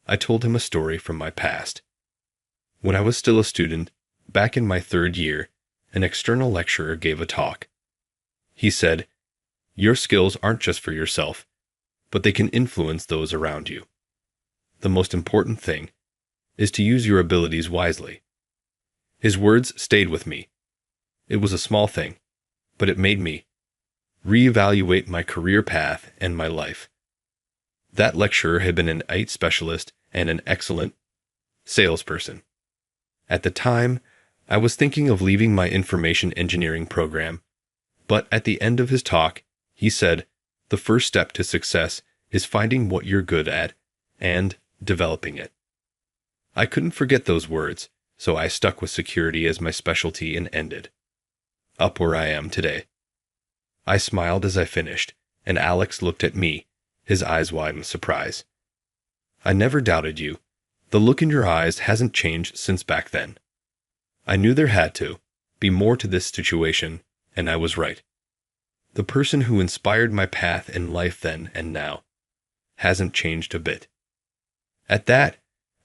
I told him a story from my past. When I was still a student, back in my 3rd year, an external lecturer gave a talk. He said, "Your skills aren't just for yourself, but they can influence those around you. The most important thing is to use your abilities wisely." His words stayed with me. It was a small thing, but it made me reevaluate my career path and my life. That lecturer had been an IT specialist and an excellent salesperson. At the time, I was thinking of leaving my information engineering program, but at the end of his talk, he said, "The first step to success is finding what you're good at and developing it." I couldn't forget those words, so I stuck with security as my specialty and ended up where I am today. I smiled as I finished, and Alex looked at me, his eyes wide in surprise. "I never doubted you. The look in your eyes hasn't changed since back then. I knew there had to be more to this situation, and I was right. The person who inspired my path in life then and now hasn't changed a bit." At that,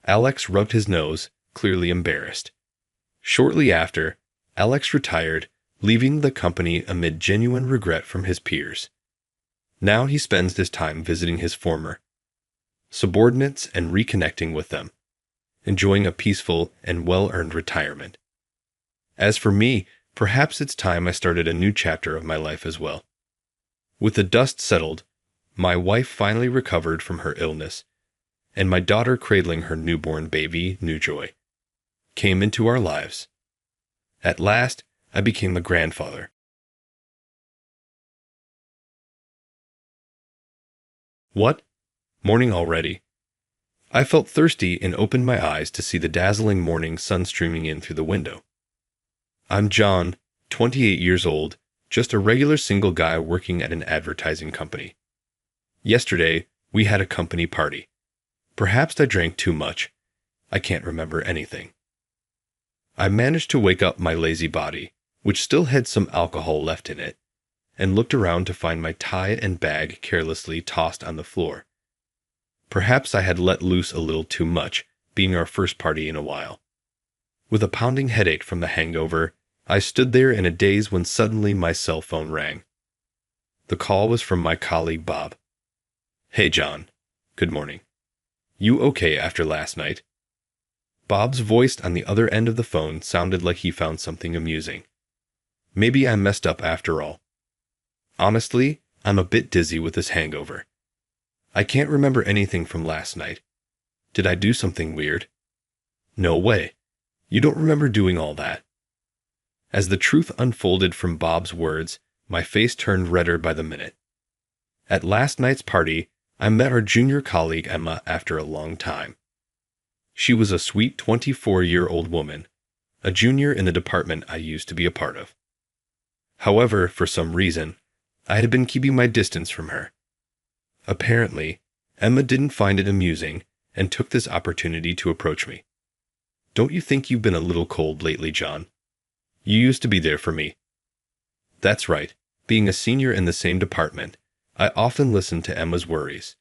Alex rubbed his nose, clearly embarrassed. Shortly after, Alex retired, leaving the company amid genuine regret from his peers. Now he spends his time visiting his former subordinates and reconnecting with them, enjoying a peaceful and well-earned retirement. As for me, perhaps it's time I started a new chapter of my life as well. With the dust settled, my wife finally recovered from her illness, and my daughter cradling her newborn baby, New Joy, came into our lives. At last, I became a grandfather. What? Morning already? I felt thirsty and opened my eyes to see the dazzling morning sun streaming in through the window. I'm John, 28 years old, just a regular single guy working at an advertising company. Yesterday, we had a company party. Perhaps I drank too much. I can't remember anything. I managed to wake up my lazy body, which still had some alcohol left in it, and looked around to find my tie and bag carelessly tossed on the floor. Perhaps I had let loose a little too much, being our first party in a while. With a pounding headache from the hangover, I stood there in a daze when suddenly my cell phone rang. The call was from my colleague Bob. "Hey John, good morning. You okay after last night?" Bob's voice on the other end of the phone sounded like he found something amusing. Maybe I messed up after all. Honestly, I'm a bit dizzy with this hangover. I can't remember anything from last night. Did I do something weird? No way. You don't remember doing all that. As the truth unfolded from Bob's words, my face turned redder by the minute. At last night's party, I met our junior colleague Emma after a long time. She was a sweet 24-year-old woman, a junior in the department I used to be a part of. However, for some reason, I had been keeping my distance from her. Apparently, Emma didn't find it amusing and took this opportunity to approach me. "Don't you think you've been a little cold lately, John? You used to be there for me." That's right. Being a senior in the same department, I often listened to Emma's worries.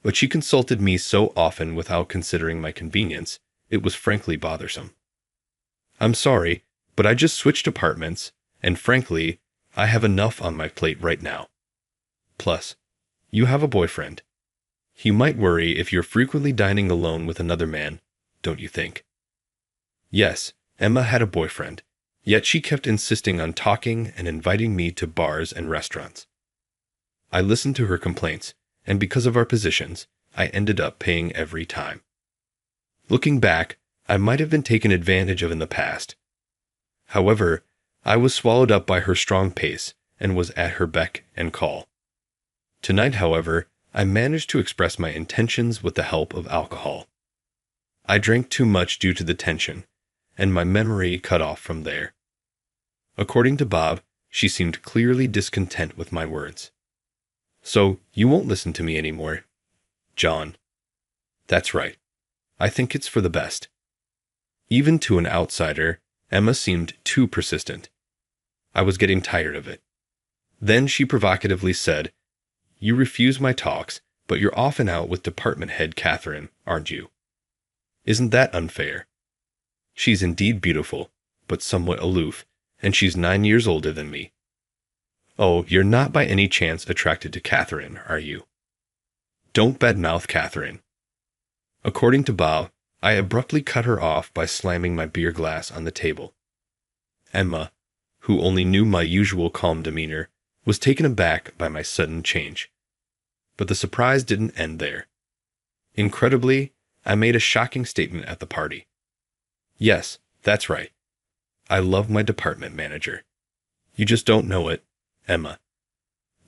But she consulted me so often without considering my convenience, it was frankly bothersome. "I'm sorry, but I just switched apartments, and frankly, I have enough on my plate right now. Plus, you have a boyfriend. He might worry if you're frequently dining alone with another man, don't you think?" Yes, Emma had a boyfriend, yet she kept insisting on talking and inviting me to bars and restaurants. I listened to her complaints, and because of our positions, I ended up paying every time. Looking back, I might have been taken advantage of in the past. However, I was swallowed up by her strong pace and was at her beck and call. Tonight, however, I managed to express my intentions with the help of alcohol. I drank too much due to the tension, and my memory cut off from there. According to Bob, she seemed clearly discontent with my words. So, you won't listen to me anymore? John. That's right. I think it's for the best. Even to an outsider, Emma seemed too persistent. I was getting tired of it. Then she provocatively said, You refuse my talks, but you're often out with department head Catherine, aren't you? Isn't that unfair? She's indeed beautiful, but somewhat aloof, and she's 9 years older than me. Oh, you're not by any chance attracted to Catherine, are you? Don't badmouth Catherine. According to Bob, I abruptly cut her off by slamming my beer glass on the table. Emma, who only knew my usual calm demeanor, was taken aback by my sudden change. But the surprise didn't end there. Incredibly, I made a shocking statement at the party. Yes, that's right. I love my department manager. You just don't know it, Emma.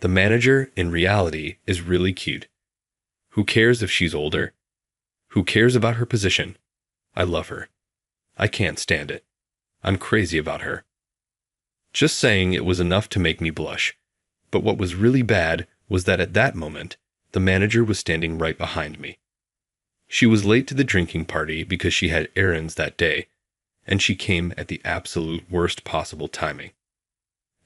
The manager, in reality, is really cute. Who cares if she's older? Who cares about her position? I love her. I can't stand it. I'm crazy about her. Just saying it was enough to make me blush. But what was really bad was that at that moment, the manager was standing right behind me. She was late to the drinking party because she had errands that day, and she came at the absolute worst possible timing.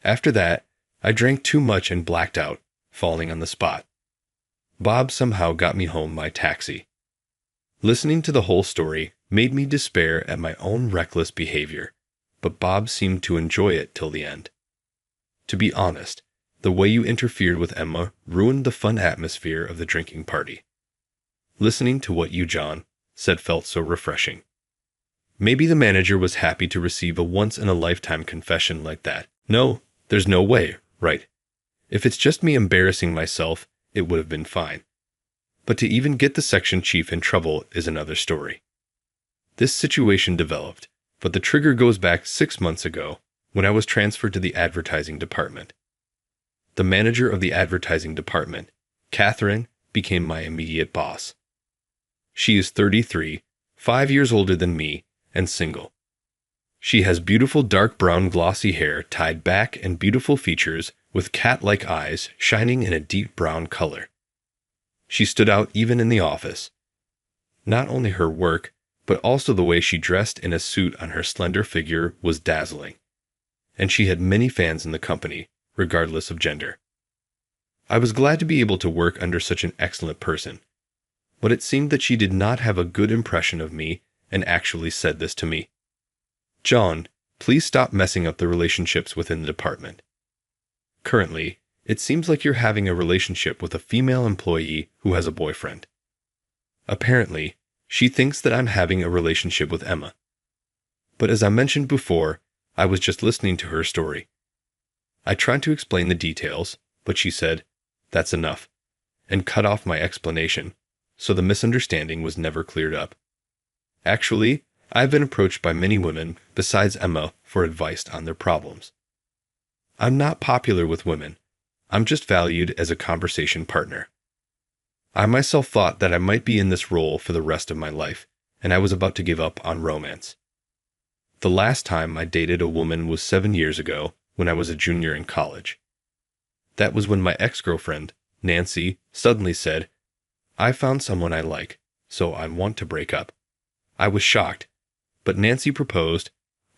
After that, I drank too much and blacked out, falling on the spot. Bob somehow got me home by taxi. Listening to the whole story made me despair at my own reckless behavior, but Bob seemed to enjoy it till the end. To be honest, the way you interfered with Emma ruined the fun atmosphere of the drinking party. Listening to what you, John, said felt so refreshing. Maybe the manager was happy to receive a once-in-a-lifetime confession like that. No, there's no way, right? If it's just me embarrassing myself, it would have been fine. But to even get the section chief in trouble is another story. This situation developed, but the trigger goes back 6 months ago when I was transferred to the advertising department. The manager of the advertising department, Catherine, became my immediate boss. She is 33, 5 years older than me, and single. She has beautiful dark brown glossy hair tied back and beautiful features with cat-like eyes shining in a deep brown color. She stood out even in the office. Not only her work, but also the way she dressed in a suit on her slender figure was dazzling. And she had many fans in the company, regardless of gender. I was glad to be able to work under such an excellent person. But it seemed that she did not have a good impression of me and actually said this to me. John, please stop messing up the relationships within the department. Currently, it seems like you're having a relationship with a female employee who has a boyfriend. Apparently, she thinks that I'm having a relationship with Emma. But as I mentioned before, I was just listening to her story. I tried to explain the details, but she said, "That's enough," and cut off my explanation, so the misunderstanding was never cleared up. Actually, I've been approached by many women besides Emma for advice on their problems. I'm not popular with women. I'm just valued as a conversation partner. I myself thought that I might be in this role for the rest of my life, and I was about to give up on romance. The last time I dated a woman was 7 years ago, when I was a junior in college. That was when my ex-girlfriend, Nancy, suddenly said, "I found someone I like, so I want to break up." I was shocked, but Nancy proposed,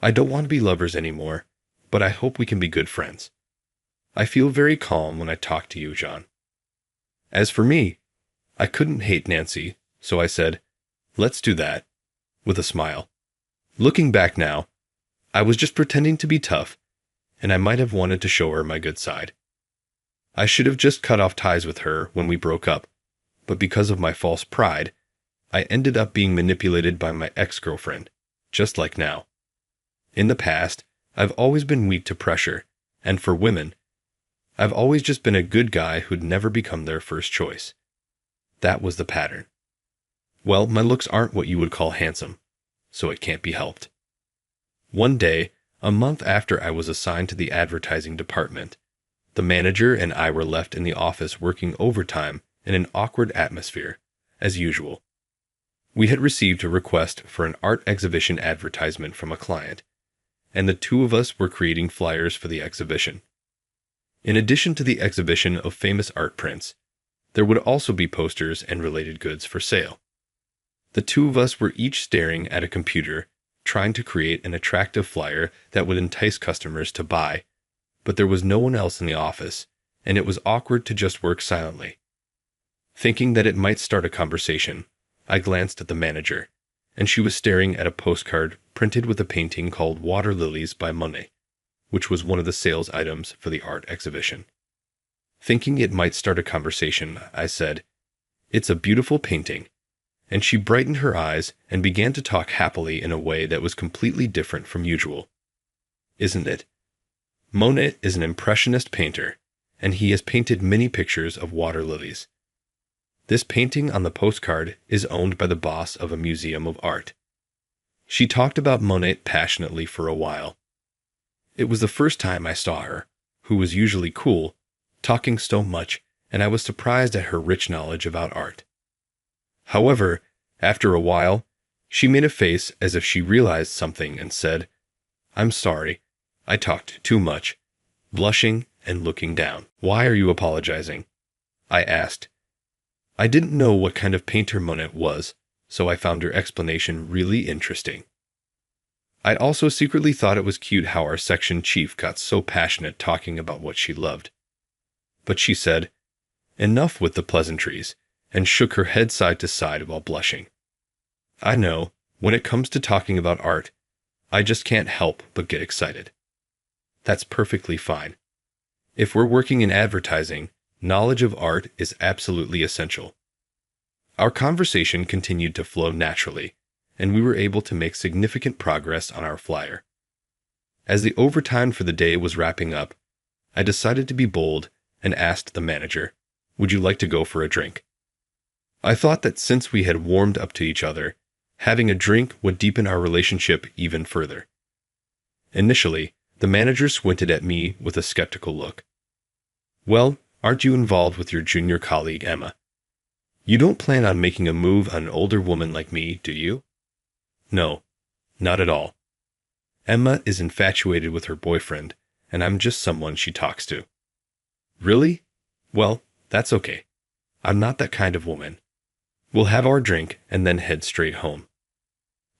"I don't want to be lovers anymore, but I hope we can be good friends. I feel very calm when I talk to you, John." As for me, I couldn't hate Nancy, so I said, "Let's do that," with a smile. Looking back now, I was just pretending to be tough, and I might have wanted to show her my good side. I should have just cut off ties with her when we broke up, but because of my false pride, I ended up being manipulated by my ex-girlfriend, just like now. In the past, I've always been weak to pressure, and for women, I've always just been a good guy who'd never become their first choice. That was the pattern. Well, my looks aren't what you would call handsome, so it can't be helped. One day, a month after I was assigned to the advertising department, the manager and I were left in the office working overtime in an awkward atmosphere, as usual. We had received a request for an art exhibition advertisement from a client, and the two of us were creating flyers for the exhibition. In addition to the exhibition of famous art prints, there would also be posters and related goods for sale. The two of us were each staring at a computer, trying to create an attractive flyer that would entice customers to buy, but there was no one else in the office, and it was awkward to just work silently. Thinking that it might start a conversation, I glanced at the manager, and she was staring at a postcard printed with a painting called Water Lilies by Monet, which was one of the sales items for the art exhibition. Thinking it might start a conversation, I said, "It's a beautiful painting," and she brightened her eyes and began to talk happily in a way that was completely different from usual. "Isn't it? Monet is an impressionist painter, and he has painted many pictures of water lilies. This painting on the postcard is owned by the boss of a museum of art." She talked about Monet passionately for a while. It was the first time I saw her, who was usually cool, talking so much, and I was surprised at her rich knowledge about art. However, after a while, she made a face as if she realized something and said, "I'm sorry, I talked too much," blushing and looking down. "Why are you apologizing?" I asked. I didn't know what kind of painter Monet was, so I found her explanation really interesting. I also secretly thought it was cute how our section chief got so passionate talking about what she loved. But she said, "Enough with the pleasantries," and shook her head side to side while blushing. I know, when it comes to talking about art, I just can't help but get excited. That's perfectly fine. If we're working in advertising, knowledge of art is absolutely essential. Our conversation continued to flow naturally, and we were able to make significant progress on our flyer. As the overtime for the day was wrapping up, I decided to be bold and asked the manager, "Would you like to go for a drink?" I thought that since we had warmed up to each other, having a drink would deepen our relationship even further. Initially, the manager squinted at me with a skeptical look. "Well, aren't you involved with your junior colleague, Emma? You don't plan on making a move on an older woman like me, do you?" "No, not at all. Emma is infatuated with her boyfriend, and I'm just someone she talks to." "Really? Well, that's okay. I'm not that kind of woman. We'll have our drink and then head straight home."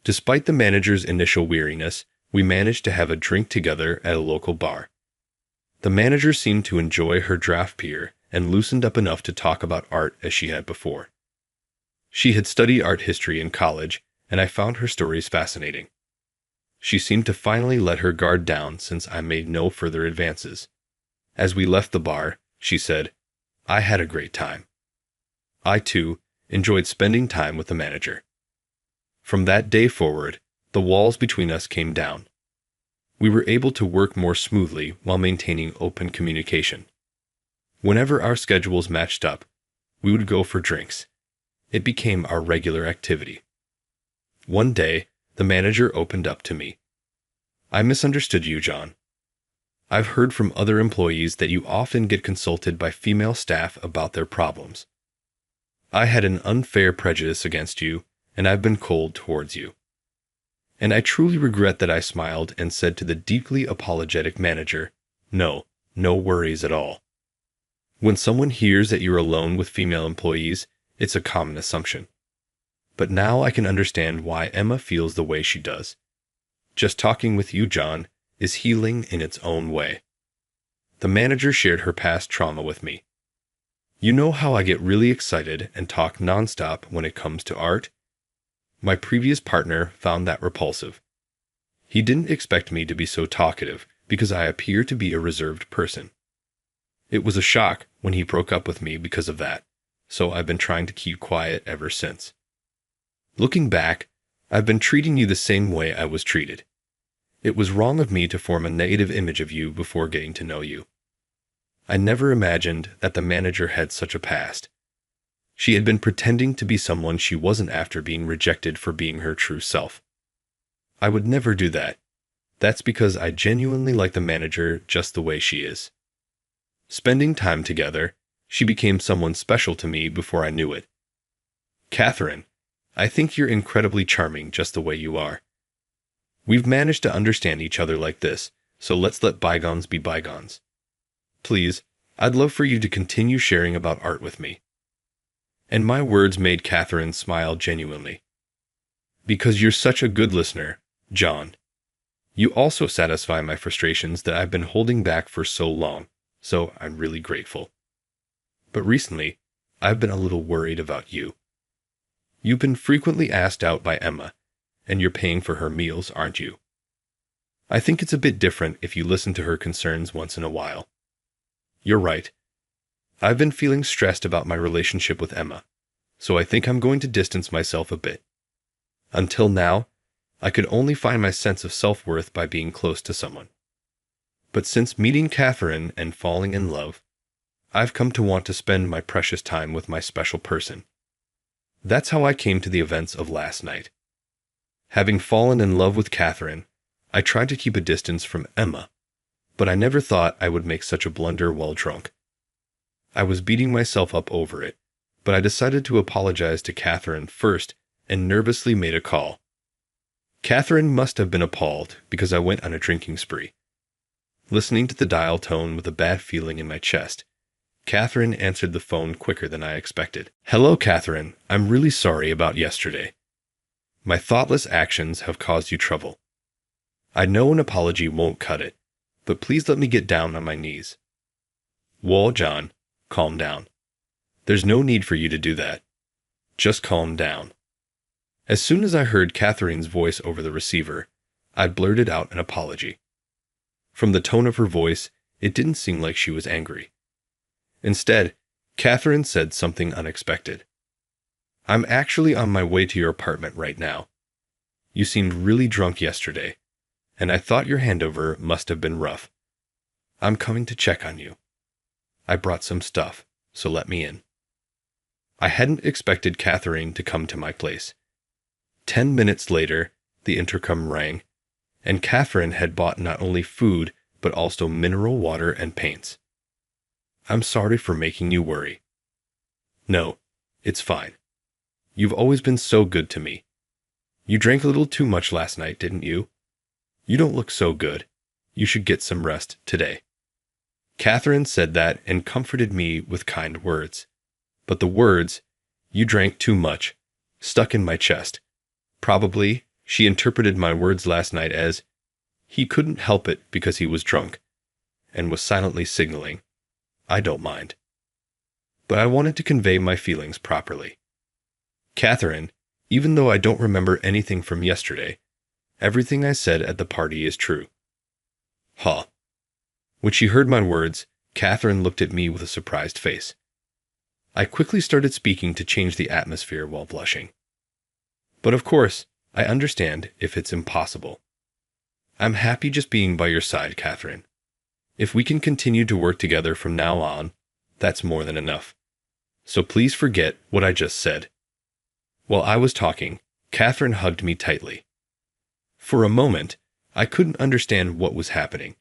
Despite the manager's initial weariness, we managed to have a drink together at a local bar. The manager seemed to enjoy her draft beer and loosened up enough to talk about art as she had before. She had studied art history in college, and I found her stories fascinating. She seemed to finally let her guard down since I made no further advances. As we left the bar, she said, "I had a great time." I, too, enjoyed spending time with the manager. From that day forward, the walls between us came down. We were able to work more smoothly while maintaining open communication. Whenever our schedules matched up, we would go for drinks. It became our regular activity. One day, the manager opened up to me. "I misunderstood you, John. I've heard from other employees that you often get consulted by female staff about their problems. I had an unfair prejudice against you, and I've been cold towards you." And I truly regret that I smiled and said to the deeply apologetic manager, "No worries at all." When someone hears that you're alone with female employees, it's a common assumption. But now I can understand why Emma feels the way she does. Just talking with you, John, is healing in its own way. The manager shared her past trauma with me. "You know how I get really excited and talk nonstop when it comes to art? My previous partner found that repulsive. He didn't expect me to be so talkative because I appear to be a reserved person. It was a shock when he broke up with me because of that, so I've been trying to keep quiet ever since. Looking back, I've been treating you the same way I was treated. It was wrong of me to form a negative image of you before getting to know you. I never imagined that the manager had such a past. She had been pretending to be someone she wasn't after being rejected for being her true self. I would never do that. That's because I genuinely like the manager just the way she is. Spending time together, she became someone special to me before I knew it. Catherine, I think you're incredibly charming just the way you are. We've managed to understand each other like this, so let's let bygones be bygones. Please, I'd love for you to continue sharing about art with me." And my words made Catherine smile genuinely. "Because you're such a good listener, John. You also satisfy my frustrations that I've been holding back for so long, so I'm really grateful. But recently, I've been a little worried about you. You've been frequently asked out by Emma, and you're paying for her meals, aren't you? I think it's a bit different if you listen to her concerns once in a while. You're right. I've been feeling stressed about my relationship with Emma, so I think I'm going to distance myself a bit. Until now, I could only find my sense of self-worth by being close to someone. But since meeting Catherine and falling in love, I've come to want to spend my precious time with my special person. That's how I came to the events of last night. Having fallen in love with Catherine, I tried to keep a distance from Emma, but I never thought I would make such a blunder while drunk. I was beating myself up over it, but I decided to apologize to Catherine first and nervously made a call. Catherine must have been appalled because I went on a drinking spree. Listening to the dial tone with a bad feeling in my chest, Catherine answered the phone quicker than I expected. "Hello, Catherine. I'm really sorry about yesterday. My thoughtless actions have caused you trouble. I know an apology won't cut it, but please let me get down on my knees." "Whoa, John, calm down. There's no need for you to do that. Just calm down." As soon as I heard Catherine's voice over the receiver, I blurted out an apology. From the tone of her voice, it didn't seem like she was angry. Instead, Catherine said something unexpected. "I'm actually on my way to your apartment right now. You seemed really drunk yesterday, and I thought your handover must have been rough. I'm coming to check on you. I brought some stuff, so let me in." I hadn't expected Catherine to come to my place. 10 minutes later, the intercom rang, and Catherine had bought not only food, but also mineral water and paints. "I'm sorry for making you worry." "No, it's fine. You've always been so good to me. You drank a little too much last night, didn't you? You don't look so good. You should get some rest today." Catherine said that and comforted me with kind words. But the words, "you drank too much," stuck in my chest. Probably, she interpreted my words last night as, he couldn't help it because he was drunk, and was silently signaling, "I don't mind." But I wanted to convey my feelings properly. "Catherine, even though I don't remember anything from yesterday, everything I said at the party is true." "Huh." When she heard my words, Catherine looked at me with a surprised face. I quickly started speaking to change the atmosphere while blushing. "But of course, I understand if it's impossible. I'm happy just being by your side, Catherine. If we can continue to work together from now on, that's more than enough. So please forget what I just said." While I was talking, Catherine hugged me tightly. For a moment, I couldn't understand what was happening,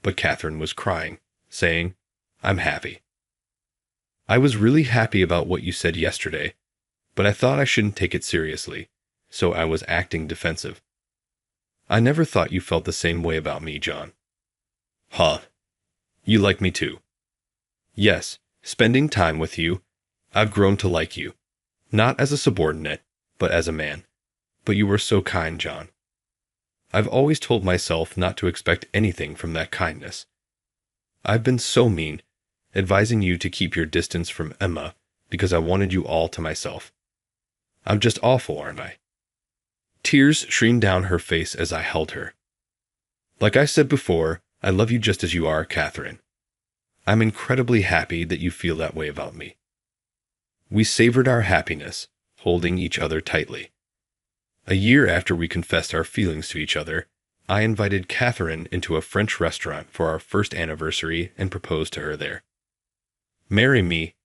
but Catherine was crying, saying, "I'm happy." "I was really happy about what you said yesterday, but I thought I shouldn't take it seriously, so I was acting defensive. I never thought you felt the same way about me, John." "Huh. You like me too." "Yes, spending time with you, I've grown to like you. Not as a subordinate, but as a man. But you were so kind, John. I've always told myself not to expect anything from that kindness. I've been so mean, advising you to keep your distance from Emma because I wanted you all to myself. I'm just awful, aren't I?" Tears streamed down her face as I held her. "Like I said before, I love you just as you are, Catherine. I'm incredibly happy that you feel that way about me." We savored our happiness, holding each other tightly. A year after we confessed our feelings to each other, I invited Catherine into a French restaurant for our first anniversary and proposed to her there. "Marry me,"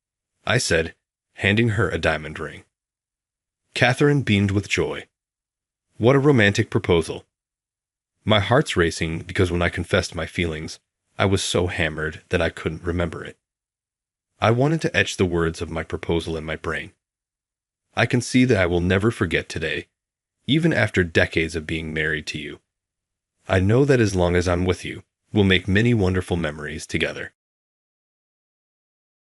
I said, handing her a diamond ring. Catherine beamed with joy. What a romantic proposal. My heart's racing because when I confessed my feelings, I was so hammered that I couldn't remember it. I wanted to etch the words of my proposal in my brain. I can see that I will never forget today, even after decades of being married to you, I know that as long as I'm with you, we'll make many wonderful memories together.